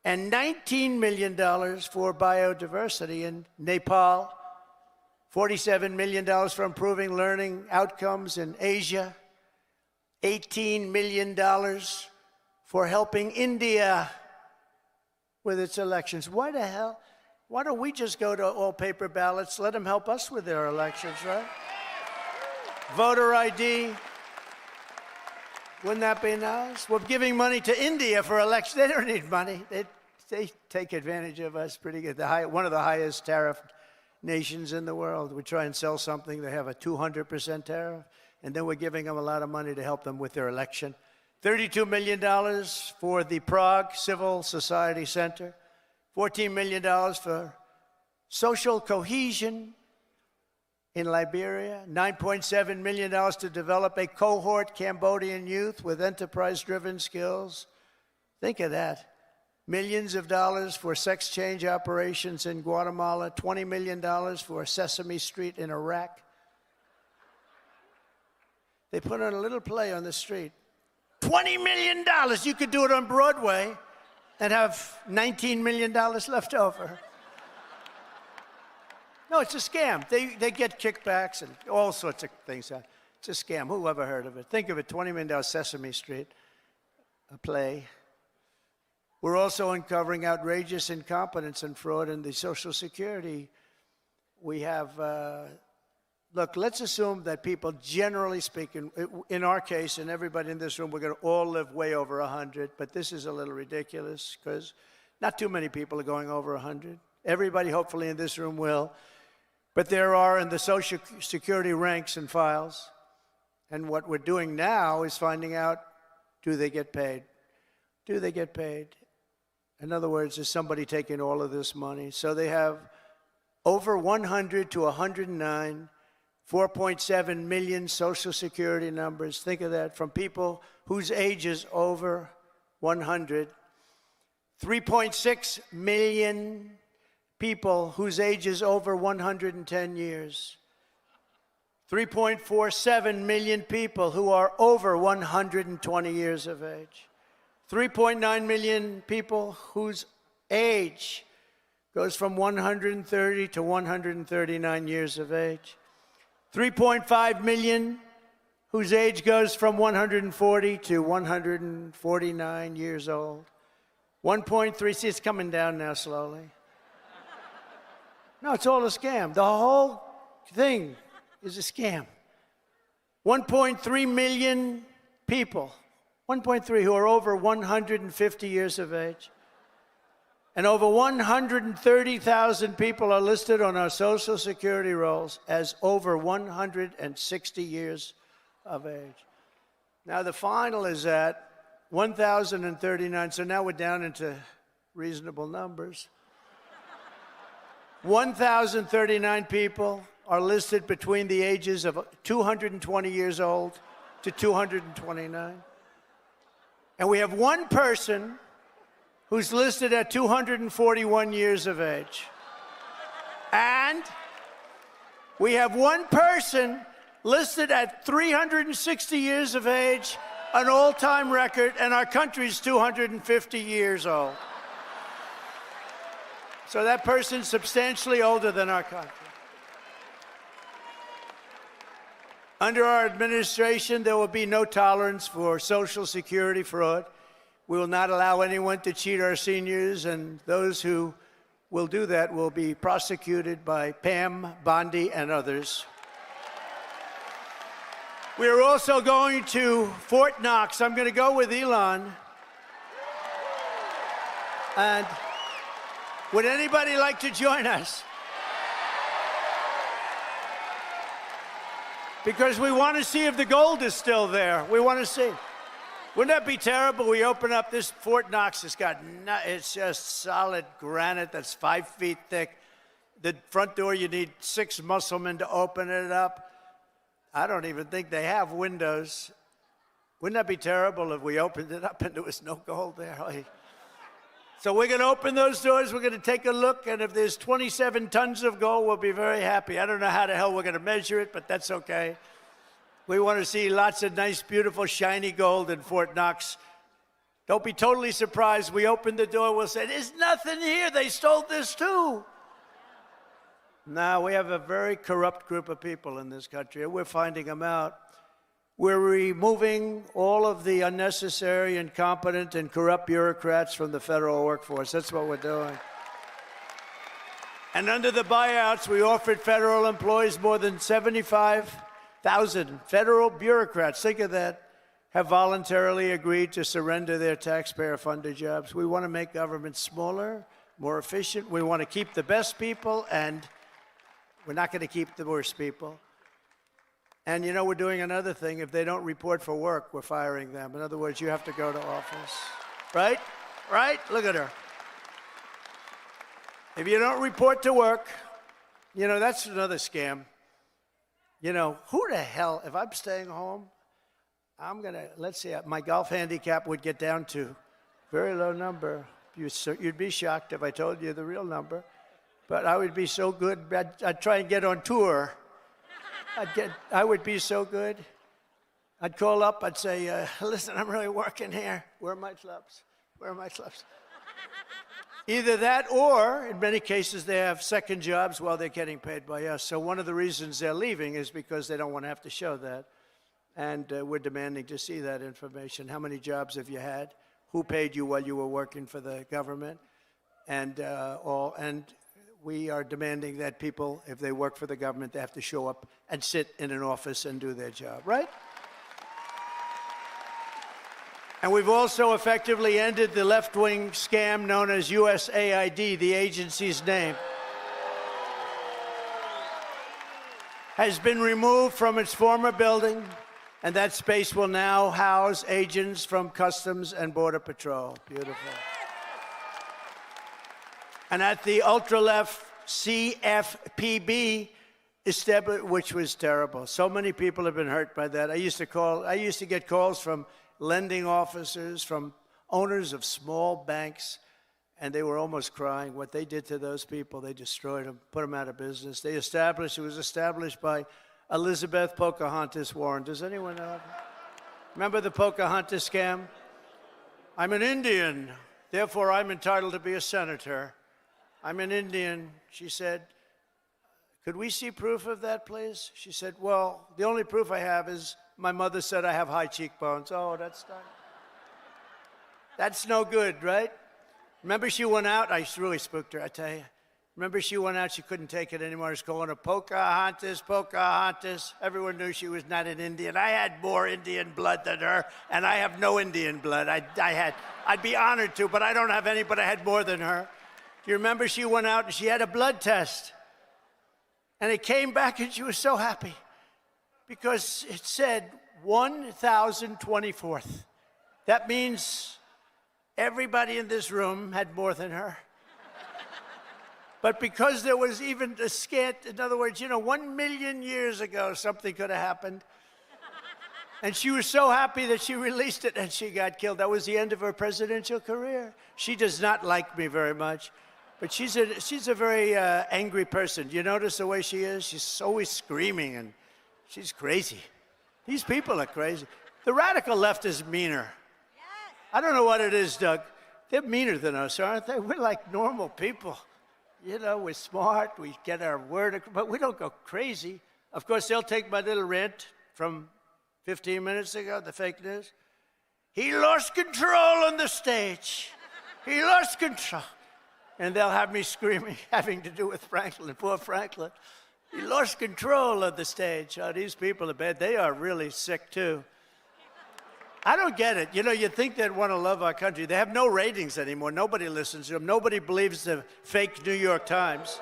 and $19 million for biodiversity in Nepal. $47 million for improving learning outcomes in Asia. $18 million for helping India with its elections. Why the hell? Why don't we just go to all paper ballots? Let them help us with their elections, right? Voter ID. Wouldn't that be nice? We're giving money to India for elections. They don't need money. They take advantage of us pretty good. One of the highest tariff nations in the world. We try and sell something, they have a 200% tariff, and then we're giving them a lot of money to help them with their election. $32 million for the Prague Civil Society Center. $14 million for social cohesion in Liberia. $9.7 million to develop a cohort Cambodian youth with enterprise-driven skills. Think of that. Millions of dollars for sex change operations in Guatemala. $20 million for Sesame Street in Iraq. They put on a little play on the street. $20 million. You could do it on Broadway and have $19 million left over. No, it's a scam. They get kickbacks and all sorts of things. It's a scam. Who ever heard of it? Think of it, $20 million Sesame Street, a play. We're also uncovering outrageous incompetence and fraud in the Social Security. We have, look, let's assume that people, generally speaking, in our case, and everybody in this room, we're going to all live way over 100, but this is a little ridiculous because not too many people are going over 100. Everybody, hopefully, in this room will. But there are in the Social Security ranks and files. And what we're doing now is finding out, do they get paid? Do they get paid? In other words, is somebody taking all of this money? So they have over 100 to 109, 4.7 million Social Security numbers. Think of that, from people whose age is over 100. 3.6 million people whose age is over 110 years. 3.47 million people who are over 120 years of age. 3.9 million people whose age goes from 130 to 139 years of age. 3.5 million whose age goes from 140 to 149 years old. 1.3, see, it's coming down now slowly. No, it's all a scam. The whole thing is a scam. 1.3 million people, 1.3 who are over 150 years of age. And over 130,000 people are listed on our Social Security rolls as over 160 years of age. Now the final is at 1,039, so now we're down into reasonable numbers. 1,039 people are listed between the ages of 220 years old to 229. And we have one person who's listed at 241 years of age. And We have one person listed at 360 years of age, an all-time record, and our country's 250 years old. So that person's substantially older than our country. Under our administration, there will be no tolerance for Social Security fraud. We will not allow anyone to cheat our seniors, and those who will do that will be prosecuted by Pam, Bondi, and others. We are also going to Fort Knox. I'm going to go with Elon. And would anybody like to join us? Because we want to see if the gold is still there. We want to see. Wouldn't that be terrible? We open up this Fort Knox. It's just solid granite that's 5 feet thick. The front door, you need 6 musclemen to open it up. I don't even think they have windows. Wouldn't that be terrible if we opened it up and there was no gold there? So we're going to open those doors. We're going to take a look, and if there's 27 tons of gold, we'll be very happy. I don't know how the hell we're going to measure it, but that's okay. We want to see lots of nice, beautiful, shiny gold in Fort Knox. Don't be totally surprised. We open the door, we'll say, there's nothing here. They stole this too. No, we have a very corrupt group of people in this country, and we're finding them out. We're removing all of the unnecessary, incompetent, and corrupt bureaucrats from the federal workforce. That's what we're doing. And under the buyouts, we offered federal employees more than 75,000 federal bureaucrats, think of that, have voluntarily agreed to surrender their taxpayer-funded jobs. We want to make government smaller, more efficient. We want to keep the best people, and we're not going to keep the worst people. And, you know, we're doing another thing. If they don't report for work, we're firing them. In other words, you have to go to office. Right? Right? Look at her. If you don't report to work, you know, that's another scam. You know, who the hell, if I'm staying home, I'm going to, let's see, my golf handicap would get down to very low number. You'd be shocked if I told you the real number. But I would be so good, I'd try and get on tour. I would be so good. I'd call up, I'd say, listen, I'm really working here. Where are my clubs? Where are my clubs? Either that, or in many cases they have second jobs while they're getting paid by us. So one of the reasons they're leaving is because they don't want to have to show that. And we're demanding to see that information. How many jobs have you had? Who paid you while you were working for the government? And we are demanding that people, if they work for the government, they have to show up and sit in an office and do their job, right? And we've also effectively ended the left-wing scam known as USAID, the agency's name. Has been removed from its former building, and that space will now house agents from Customs and Border Patrol. Beautiful. And at the ultra-left CFPB, which was terrible. So many people have been hurt by that. I used to get calls from lending officers, from owners of small banks, and they were almost crying. What they did to those people, they destroyed them, put them out of business. It was established by Elizabeth Pocahontas Warren. Does anyone know? Remember the Pocahontas scam? I'm an Indian, therefore I'm entitled to be a senator. I'm an Indian. She said, could we see proof of that, please? She said, well, the only proof I have is my mother said I have high cheekbones. Oh, that's no good, right? Remember she went out? I really spooked her, I tell you. Remember she went out, she couldn't take it anymore. She was calling her Pocahontas, Pocahontas. Everyone knew she was not an Indian. I had more Indian blood than her, and I have no Indian blood. I'd be honored to, but I don't have any, but I had more than her. Do you remember she went out and she had a blood test? And it came back and she was so happy because it said 1,024th. That means everybody in this room had more than her. But because there was even a scant, in other words, 1 million years ago, something could have happened. And she was so happy that she released it and she got killed. That was the end of her presidential career. She does not like me very much. But she's a very angry person. Do you notice the way she is? She's always screaming, and she's crazy. These people are crazy. The radical left is meaner. Yes. I don't know what it is, Doug. They're meaner than us, aren't they? We're like normal people. You know, we're smart, we get our word, but we don't go crazy. Of course, they'll take my little rant from 15 minutes ago, the fake news. He lost control on the stage. He lost control. And they'll have me screaming, having to do with Franklin, poor Franklin. He lost control of the stage. Oh, these people are bad. They are really sick, too. I don't get it. You know, you think they'd want to love our country. They have no ratings anymore. Nobody listens to them. Nobody believes the fake New York Times.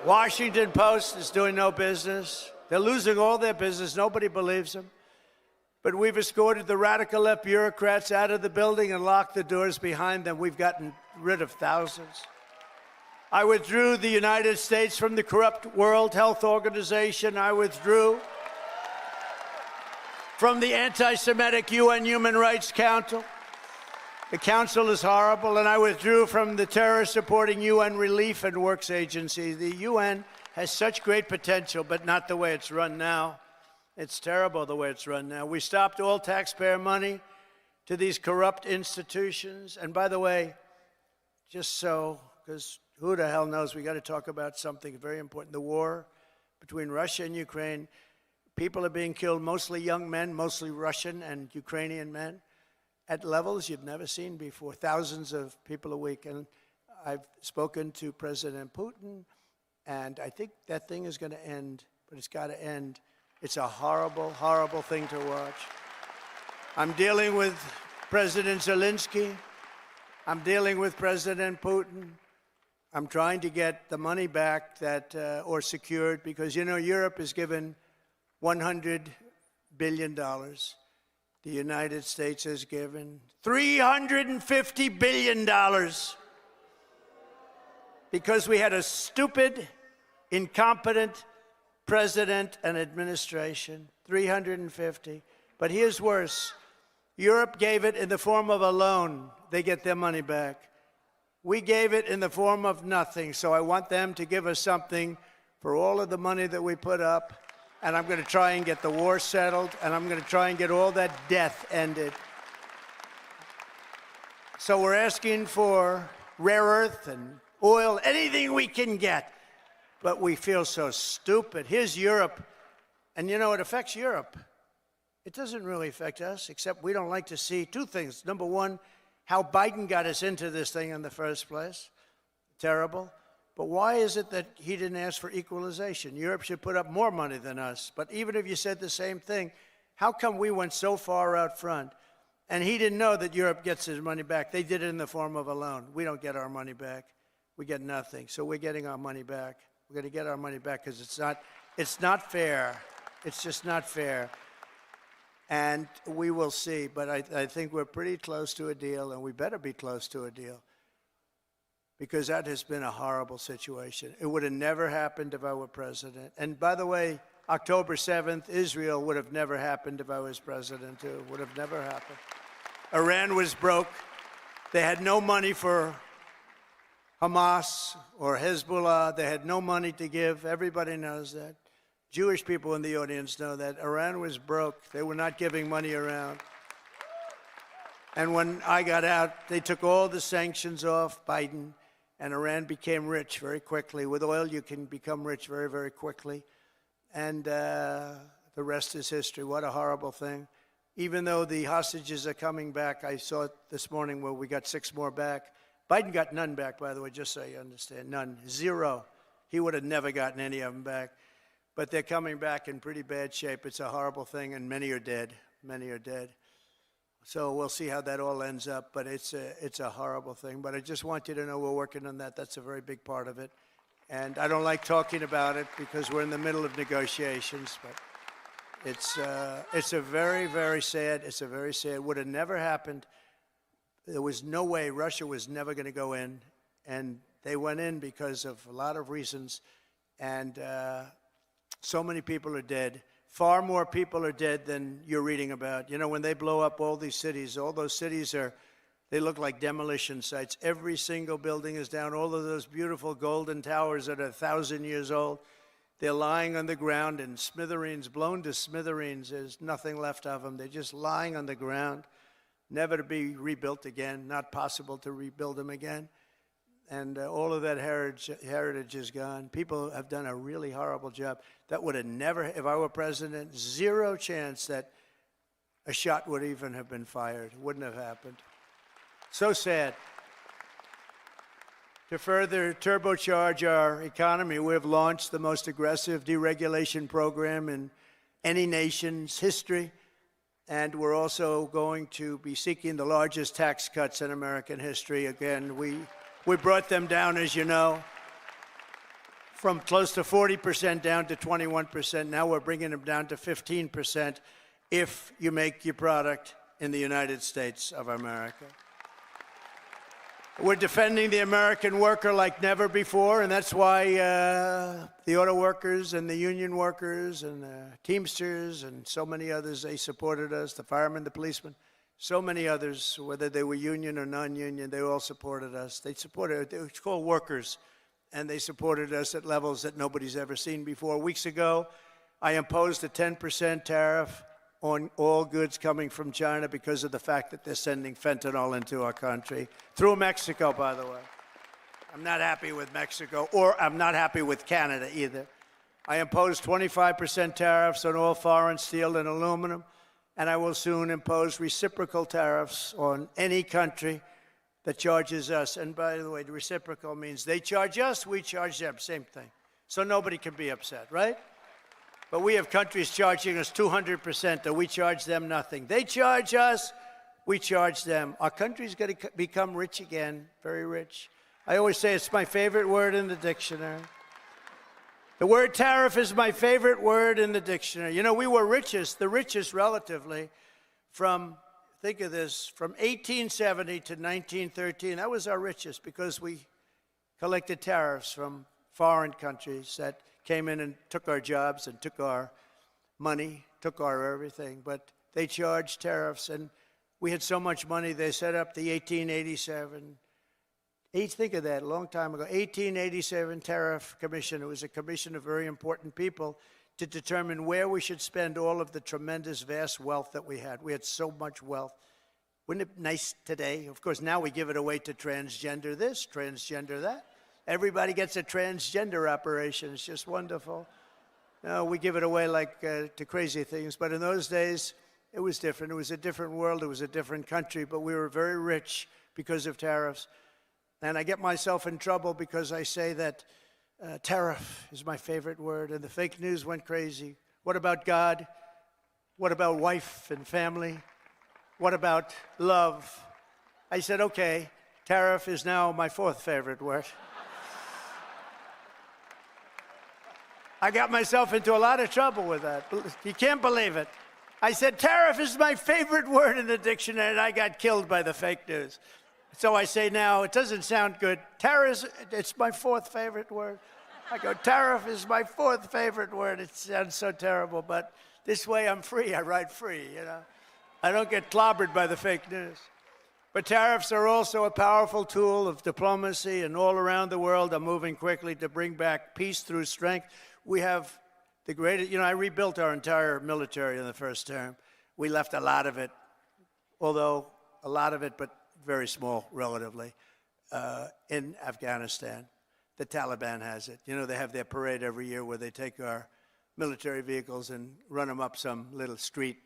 Washington Post is doing no business. They're losing all their business. Nobody believes them. But we've escorted the radical left bureaucrats out of the building and locked the doors behind them. We've gotten rid of thousands. I withdrew the United States from the corrupt World Health Organization. I withdrew from the anti-Semitic UN Human Rights Council. The council is horrible, and I withdrew from the terror-supporting UN Relief and Works Agency. The UN has such great potential, but not the way it's run now. It's terrible the way it's run now. We stopped all taxpayer money to these corrupt institutions. And by the way, just so, because who the hell knows, we got to talk about something very important. The war between Russia and Ukraine. People are being killed, mostly young men, mostly Russian and Ukrainian men, at levels you've never seen before, thousands of people a week. And I've spoken to President Putin, and I think that thing is going to end, but it's got to end. It's a horrible, horrible thing to watch. I'm dealing with President Zelensky. I'm dealing with President Putin. I'm trying to get the money back that, or secured, because, you know, Europe is given $100 billion. The United States has given $350 billion because we had a stupid, incompetent president and administration. 350. But here's worse. Europe gave it in the form of a loan. They get their money back. We gave it in the form of nothing. So I want them to give us something for all of the money that we put up. And I'm going to try and get the war settled, and I'm going to try and get all that death ended. So we're asking for rare earth and oil, anything we can get. But we feel so stupid. Here's Europe. And you know, it affects Europe. It doesn't really affect us, except we don't like to see two things. Number one, how Biden got us into this thing in the first place. Terrible. But why is it that he didn't ask for equalization? Europe should put up more money than us. But even if you said the same thing, how come we went so far out front? And he didn't know that Europe gets his money back. They did it in the form of a loan. We don't get our money back. We get nothing. So we're getting our money back. We're going to get our money back because it's not fair. It's just not fair. And we will see. But I think we're pretty close to a deal, and we better be close to a deal, because that has been a horrible situation. It would have never happened if I were president. And by the way, October 7th, Israel would have never happened if I was president, too. Would have never happened. Iran was broke. They had no money for Hamas or Hezbollah. They had no money to give. Everybody knows that. Jewish people in the audience know that. Iran was broke. They were not giving money around. And when I got out, they took all the sanctions off Biden, and Iran became rich very quickly. With oil, you can become rich very, very quickly. And the rest is history. What a horrible thing. Even though the hostages are coming back, I saw it this morning where we got 6 more back. Biden got none back, by the way, just so you understand. None. 0. He would have never gotten any of them back. But they're coming back in pretty bad shape. It's a horrible thing, and many are dead. Many are dead. So we'll see how that all ends up, but it's a horrible thing. But I just want you to know we're working on that. That's a very big part of it. And I don't like talking about it because we're in the middle of negotiations, but it's a very, very sad, would have never happened. There was no way. Russia was never going to go in, and they went in because of a lot of reasons, and so many people are dead. Far more people are dead than you're reading about. You know, when they blow up all these cities, all those cities are They look like demolition sites. Every single building is down. All of those beautiful golden towers that are 1,000 years old, they're lying on the ground in smithereens, blown to smithereens. There's nothing left of them. They're just lying on the ground, never to be rebuilt again, not possible to rebuild them again. And all of that heritage is gone. People have done a really horrible job. That would have never, if I were president, zero chance that a shot would even have been fired. It wouldn't have happened. So sad. To further turbocharge our economy, we have launched the most aggressive deregulation program in any nation's history. And we're also going to be seeking the largest tax cuts in American history. Again, we brought them down, as you know, from close to 40% down to 21%. Now we're bringing them down to 15% if you make your product in the United States of America. We're defending the American worker like never before, and that's why the auto workers and the union workers and the Teamsters and so many others, they supported us, the firemen, the policemen, so many others, whether they were union or non-union, they all supported us. They supported, it was called workers, and they supported us at levels that nobody's ever seen before. Weeks ago, I imposed a 10% tariff on all goods coming from China because of the fact that they're sending fentanyl into our country, through Mexico, by the way. I'm not happy with Mexico, or I'm not happy with Canada either. I imposed 25% tariffs on all foreign steel and aluminum, and I will soon impose reciprocal tariffs on any country that charges us. And by the way, the reciprocal means they charge us, we charge them, same thing. So nobody can be upset, right? But we have countries charging us 200%, and we charge them nothing. They charge us, we charge them. Our country's going to become rich again, very rich. I always say it's my favorite word in the dictionary. The word tariff is my favorite word in the dictionary. You know, we were the richest relatively from, think of this, from 1870 to 1913. That was our richest because we collected tariffs from foreign countries that came in and took our jobs and took our money, took our everything. But they charged tariffs, and we had so much money, they set up the 1887, think of that, a long time ago, 1887 Tariff Commission. It was a commission of very important people to determine where we should spend all of the tremendous, vast wealth that we had. We had so much wealth. Wouldn't it be nice today? Of course, now we give it away to transgender this, transgender that. Everybody gets a transgender operation. It's just wonderful. No, we give it away like to crazy things. But in those days, it was different. It was a different world. It was a different country. But we were very rich because of tariffs. And I get myself in trouble because I say that tariff is my favorite word. And the fake news went crazy. What about God? What about wife and family? What about love? I said, okay, tariff is now my fourth favorite word. I got myself into a lot of trouble with that. You can't believe it. I said, tariff is my favorite word in the dictionary, and I got killed by the fake news. So I say now, it doesn't sound good. Tariff, it's my fourth favorite word. I go, tariff is my fourth favorite word. It sounds so terrible, but this way I'm free. I write free, you know. I don't get clobbered by the fake news. But tariffs are also a powerful tool of diplomacy, and all around the world are moving quickly to bring back peace through strength. We have the greatest, you know, I rebuilt our entire military in the first term. We left a lot of it, although a lot of it, but very small relatively, in Afghanistan. The Taliban has it. You know, they have their parade every year where they take our military vehicles and run them up some little street,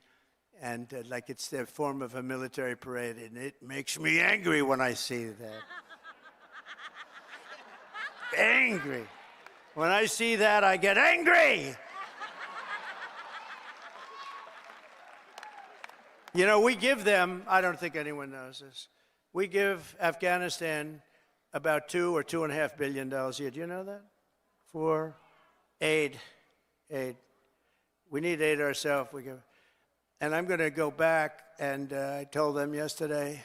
and like it's their form of a military parade, and it makes me angry when I see that. Angry. When I see that, I get angry. You know, we give them, I don't think anyone knows this, we give Afghanistan about $2 or $2.5 billion a year. Do you know that? For aid. We need aid ourselves. And I'm going to go back, and I told them yesterday,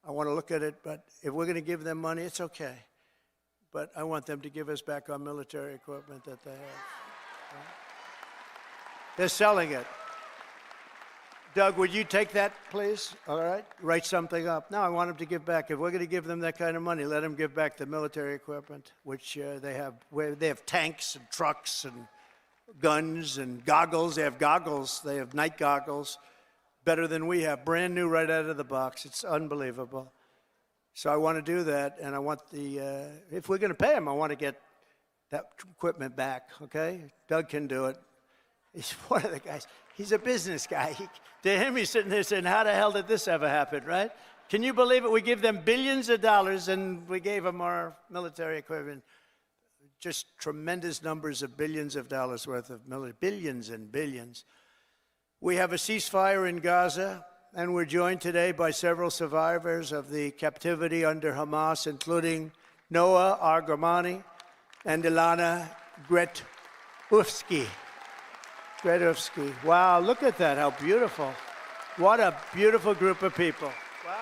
I want to look at it, but if we're going to give them money, it's okay. But I want them to give us back our military equipment that they have. Right? They're selling it. Doug, would you take that, please? All right? Write something up. No, I want them to give back. If we're going to give them that kind of money, let them give back the military equipment, which they have. Where they have tanks and trucks and guns and goggles. They have goggles. They have night goggles, better than we have. Brand new right out of the box. It's unbelievable. So I want to do that, and I want the, if we're going to pay them, I want to get that equipment back, okay? Doug can do it. He's one of the guys. He's a business guy. To him, he's sitting there saying, how the hell did this ever happen, right? Can you believe it? We give them billions of dollars, and we gave them our military equipment. Just tremendous numbers of billions of dollars worth of military, billions and billions. We have a ceasefire in Gaza, and we're joined today by several survivors of the captivity under Hamas, including Noah Argamani and Ilana Gretufsky. Wow, look at that, how beautiful. What a beautiful group of people. Wow,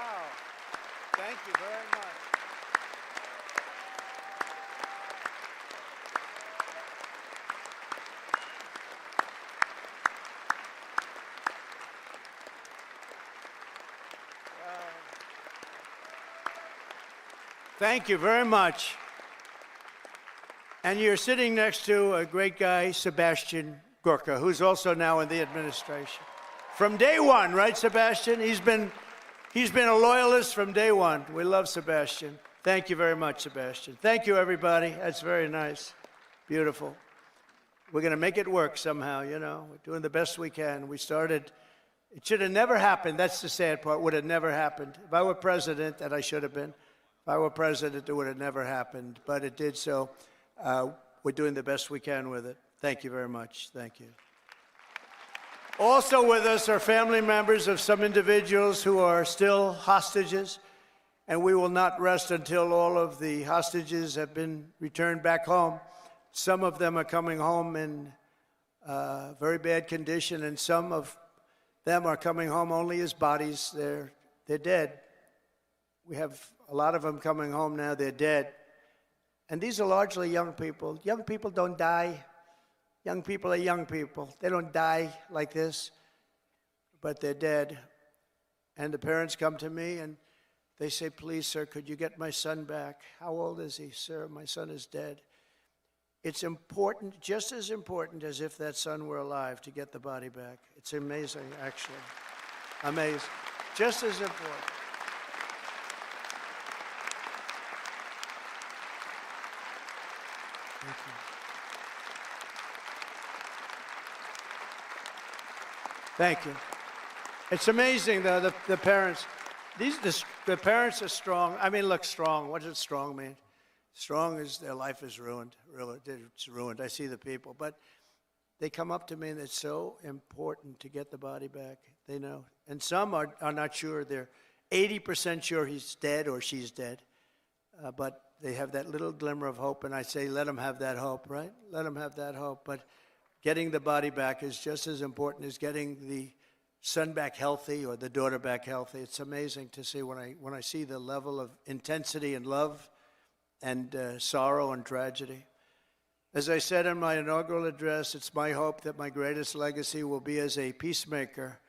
thank you very much. Thank you very much. And you're sitting next to a great guy, Sebastian Gorka, who's also now in the administration. From day one, right, Sebastian? He's been a loyalist from day one. We love Sebastian. Thank you very much, Sebastian. Thank you, everybody. That's very nice. Beautiful. We're going to make it work somehow, you know. We're doing the best we can. We started, it should have never happened. That's the sad part. Would have never happened. If I were president, and I should have been, if I were president, it would have never happened. But it did, so we're doing the best we can with it. Thank you very much. Thank you. Also with us are family members of some individuals who are still hostages, and we will not rest until all of the hostages have been returned back home. Some of them are coming home in very bad condition, and some of them are coming home only as bodies. They're dead. We have a lot of them coming home now. They're dead. And these are largely young people. Young people don't die. Young people are young people. They don't die like this, but they're dead. And the parents come to me and they say, please, sir, could you get my son back? How old is he? Sir, my son is dead. It's important, just as important as if that son were alive, to get the body back. It's amazing, actually. Amazing. Just as important. Thank you. Thank you. It's amazing, though, the parents. The parents are strong. I mean, look, strong. What does strong mean? Strong is their life is ruined. Really, it's ruined. I see the people. But they come up to me, and it's so important to get the body back. They know. And some are not sure. They're 80% sure he's dead or she's dead. But they have that little glimmer of hope, and I say, let them have that hope, right? Let them have that hope. But getting the body back is just as important as getting the son back healthy or the daughter back healthy. It's amazing to see when I see the level of intensity and love and sorrow and tragedy. As I said in my inaugural address, it's my hope that my greatest legacy will be as a peacemaker,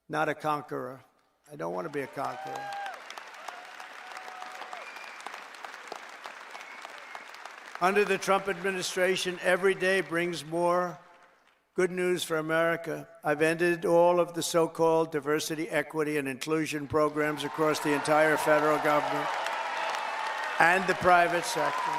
not a conqueror. I don't want to be a conqueror. Under the Trump administration, every day brings more good news for America. I've ended all of the so-called diversity, equity, and inclusion programs across the entire federal government and the private sector,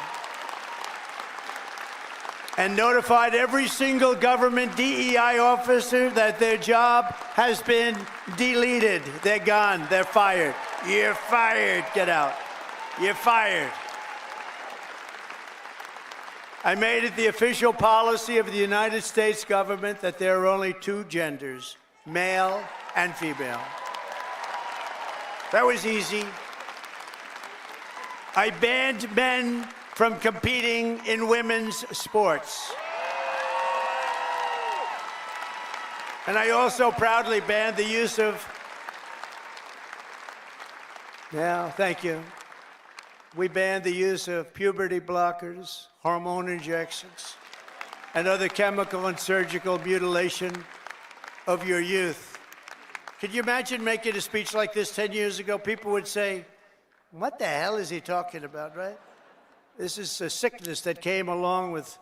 and notified every single government DEI officer that their job has been deleted. They're gone. They're fired. You're fired. Get out. You're fired. I made it the official policy of the United States government that there are only two genders, male and female. That was easy. I banned men from competing in women's sports. And I also proudly banned the use of, thank you. We banned the use of puberty blockers, hormone injections, and other chemical and surgical mutilation of your youth. Could you imagine making a speech like this 10 years ago? People would say, what the hell is he talking about, right? This is a sickness that came along with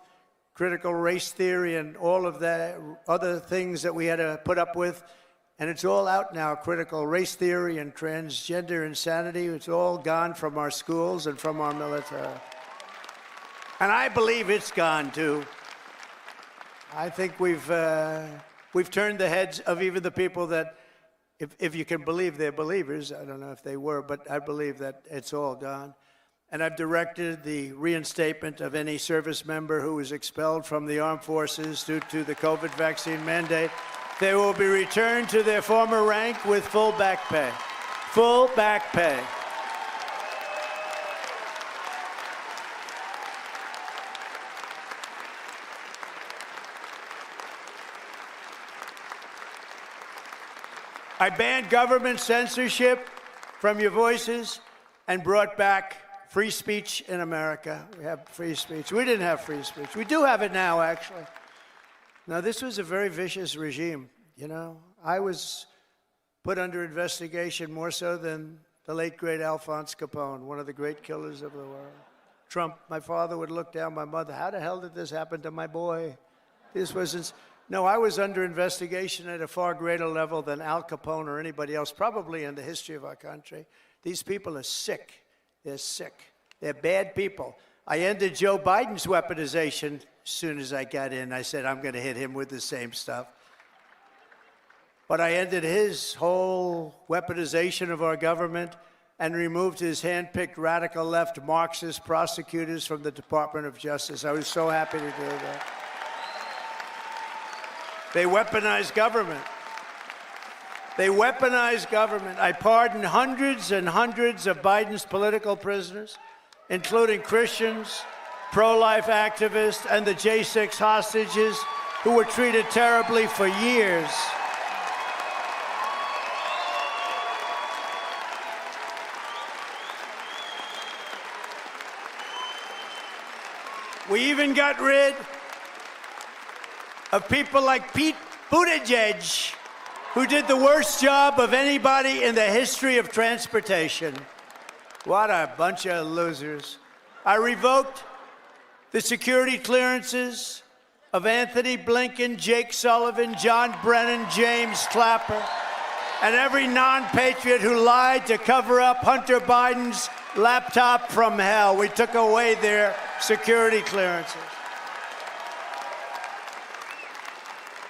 critical race theory and all of the other things that we had to put up with. And it's all out now, critical race theory and transgender insanity. It's all gone from our schools and from our military. And I believe it's gone, too. I think we've turned the heads of even the people that, if you can believe they're believers, I don't know if they were, but I believe that it's all gone. And I've directed the reinstatement of any service member who was expelled from the armed forces due to the COVID vaccine mandate. They will be returned to their former rank with full back pay. Full back pay. I banned government censorship from your voices and brought back free speech in America. We have free speech. We didn't have free speech. We do have it now, actually. Now, this was a very vicious regime, you know. I was put under investigation more so than the late, great Alphonse Capone, one of the great killers of the world. Trump, my father would look down my mother. How the hell did this happen to my boy? This wasn't... No, I was under investigation at a far greater level than Al Capone or anybody else, probably in the history of our country. These people are sick. They're sick. They're bad people. I ended Joe Biden's weaponization as soon as I got in. I said, I'm going to hit him with the same stuff. But I ended his whole weaponization of our government and removed his hand-picked radical left Marxist prosecutors from the Department of Justice. I was so happy to do that. They weaponized government. They weaponized government. I pardoned hundreds and hundreds of Biden's political prisoners, including Christians, pro-life activists, and the J6 hostages who were treated terribly for years. We even got rid of people like Pete Buttigieg, who did the worst job of anybody in the history of transportation. What a bunch of losers. I revoked the security clearances of Anthony Blinken, Jake Sullivan, John Brennan, James Clapper, and every non-patriot who lied to cover up Hunter Biden's laptop from hell. We took away their security clearances.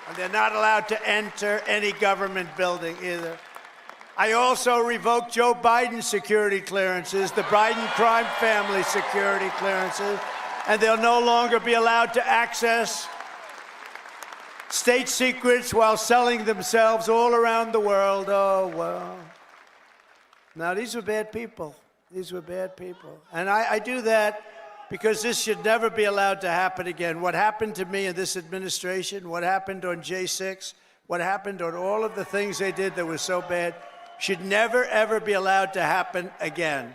And they're not allowed to enter any government building either. I also revoked Joe Biden's security clearances, the Biden crime family security clearances, and they'll no longer be allowed to access state secrets while selling themselves all around the world. Oh, well. Now, these were bad people. These were bad people. And I do that because this should never be allowed to happen again. What happened to me in this administration, what happened on J6, what happened on all of the things they did that were so bad, should never, ever be allowed to happen again.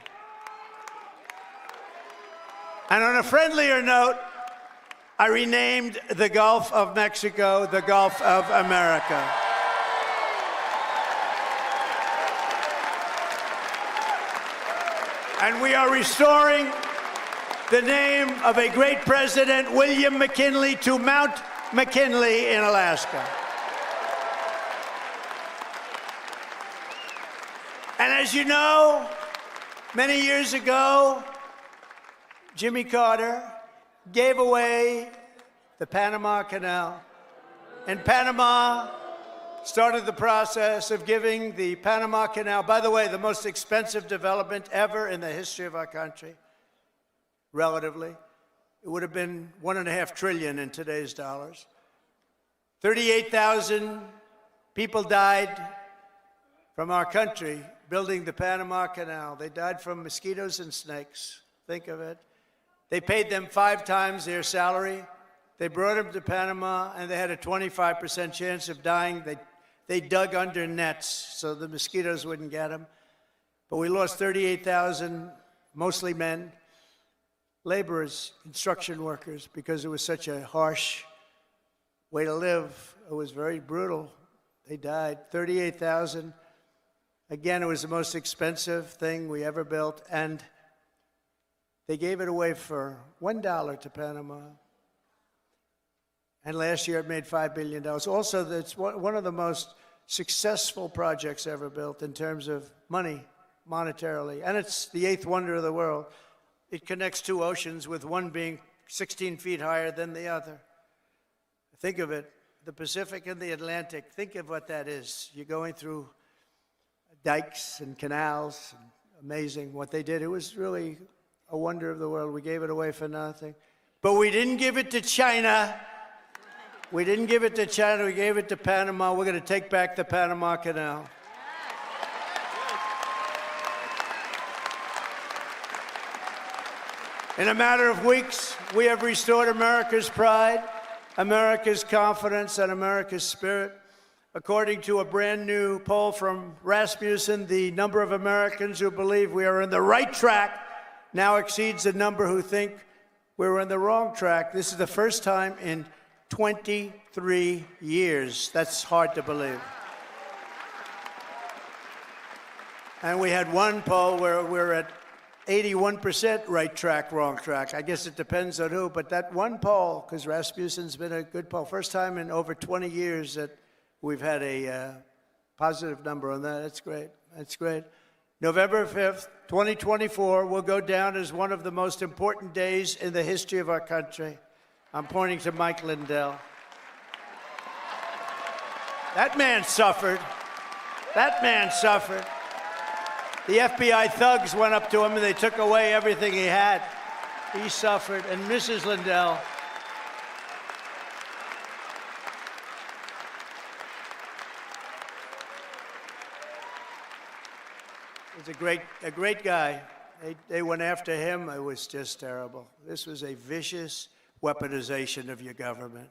And on a friendlier note, I renamed the Gulf of Mexico the Gulf of America. And we are restoring the name of a great president, William McKinley, to Mount McKinley in Alaska. And as you know, many years ago, Jimmy Carter gave away the Panama Canal. And Panama started the process of giving the Panama Canal, by the way, the most expensive development ever in the history of our country, relatively. It would have been $1.5 trillion in today's dollars. 38,000 people died from our country building the Panama Canal. They died from mosquitoes and snakes. Think of it. They paid them 5 times their salary. They brought them to Panama, and they had a 25% chance of dying. They dug under nets so the mosquitoes wouldn't get them. But we lost 38,000, mostly men, laborers, construction workers, because it was such a harsh way to live. It was very brutal. They died. 38,000. Again, it was the most expensive thing we ever built, and they gave it away for $1 to Panama. And last year it made $5 billion. Also, it's one of the most successful projects ever built in terms of money, monetarily. And it's the 8th wonder of the world. It connects 2 oceans, with one being 16 feet higher than the other. Think of it, the Pacific and the Atlantic. Think of what that is. You're going through dikes and canals. Amazing what they did. It was really a wonder of the world. We gave it away for nothing. But we didn't give it to China. We didn't give it to China. We gave it to Panama. We're going to take back the Panama Canal. In a matter of weeks, we have restored America's pride, America's confidence, and America's spirit. According to a brand new poll from Rasmussen, the number of Americans who believe we are on the right track now exceeds the number who think we're on the wrong track. This is the first time in 23 years. That's hard to believe. And we had one poll where we're at 81% right track, wrong track. I guess it depends on who, but that one poll, because Rasmussen's been a good poll, first time in over 20 years that we've had a positive number on that. That's great. That's great. November 5th, 2024 will go down as one of the most important days in the history of our country. I'm pointing to Mike Lindell. That man suffered. That man suffered. The FBI thugs went up to him and they took away everything he had. He suffered. And Mrs. Lindell, was a great guy. They went after him. It was just terrible. This was a vicious weaponization of your government.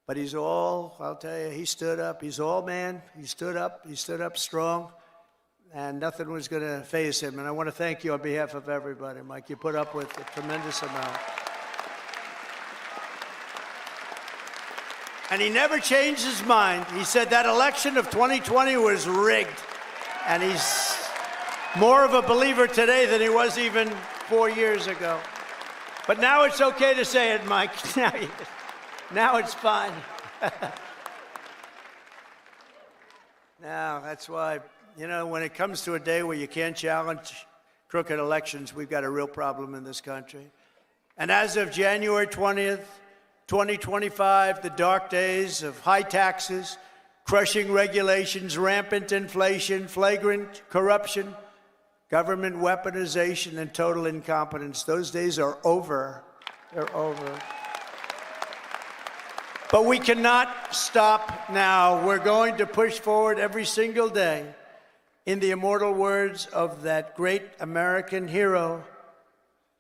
But he's all, I'll tell you, he stood up. He's all man. He stood up strong, and nothing was going to faze him. And I want to thank you on behalf of everybody, Mike. You put up with a tremendous amount. And he never changed his mind. He said that election of 2020 was rigged. And he's more of a believer today than he was even 4 years ago. But now it's okay to say it, Mike. Now it's fine. Now, that's why, you know, when it comes to a day where you can't challenge crooked elections, we've got a real problem in this country. And as of January 20th, 2025, the dark days of high taxes, crushing regulations, rampant inflation, flagrant corruption, government weaponization, and total incompetence, those days are over. They're over. But we cannot stop now. We're going to push forward every single day. In the immortal words of that great American hero,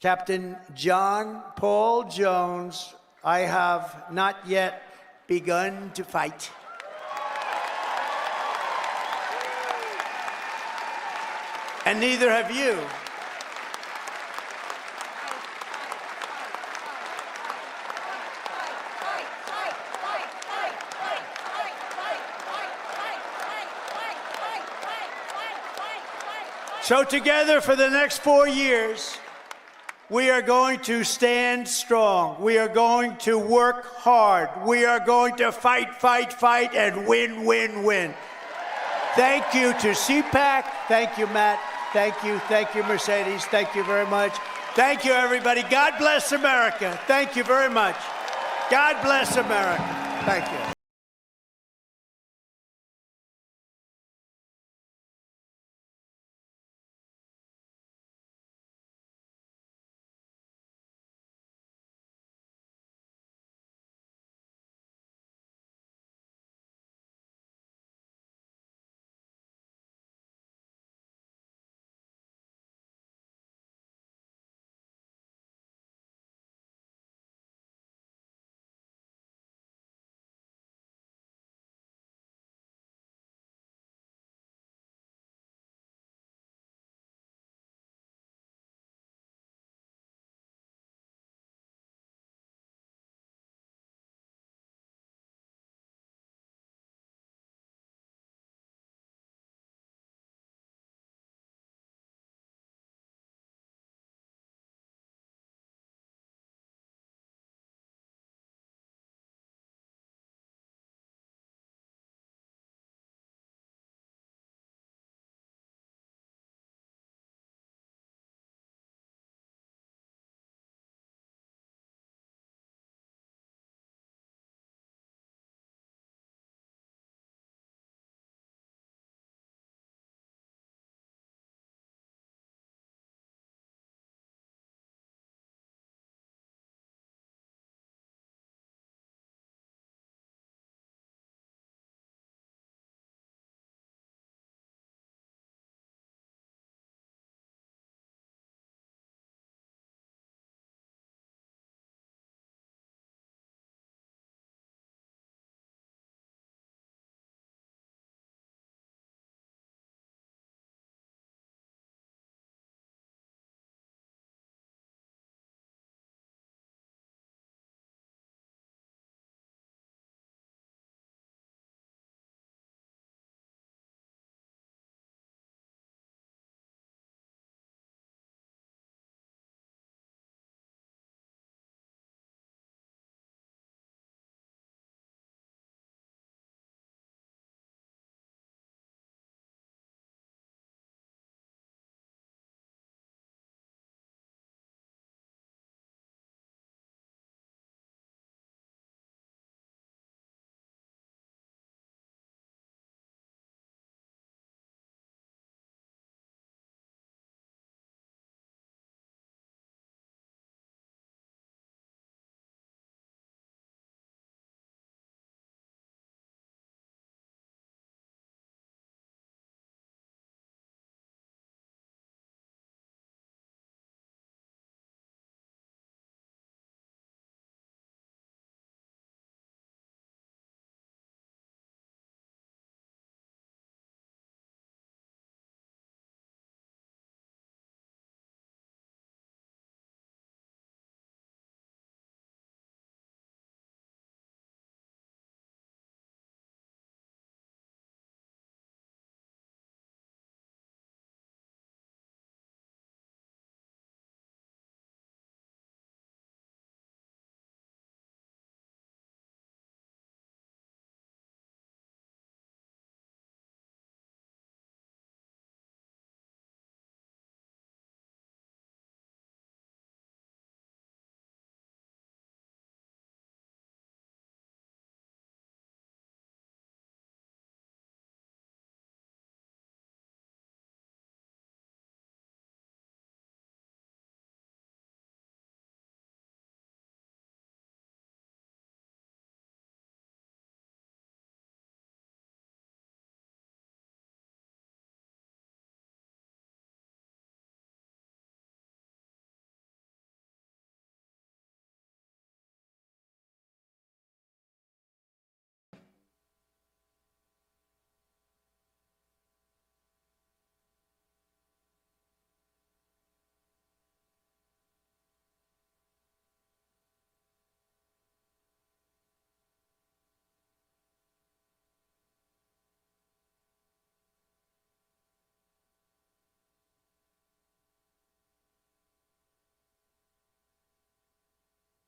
Captain John Paul Jones, I have not yet begun to fight. And neither have you. So together for the next 4 years, we are going to stand strong. We are going to work hard. We are going to fight, fight, fight, and win, win, win. Thank you to CPAC. Thank you, Matt. Thank you, Mercedes. Thank you very much. Thank you, everybody. God bless America. Thank you very much. God bless America. Thank you.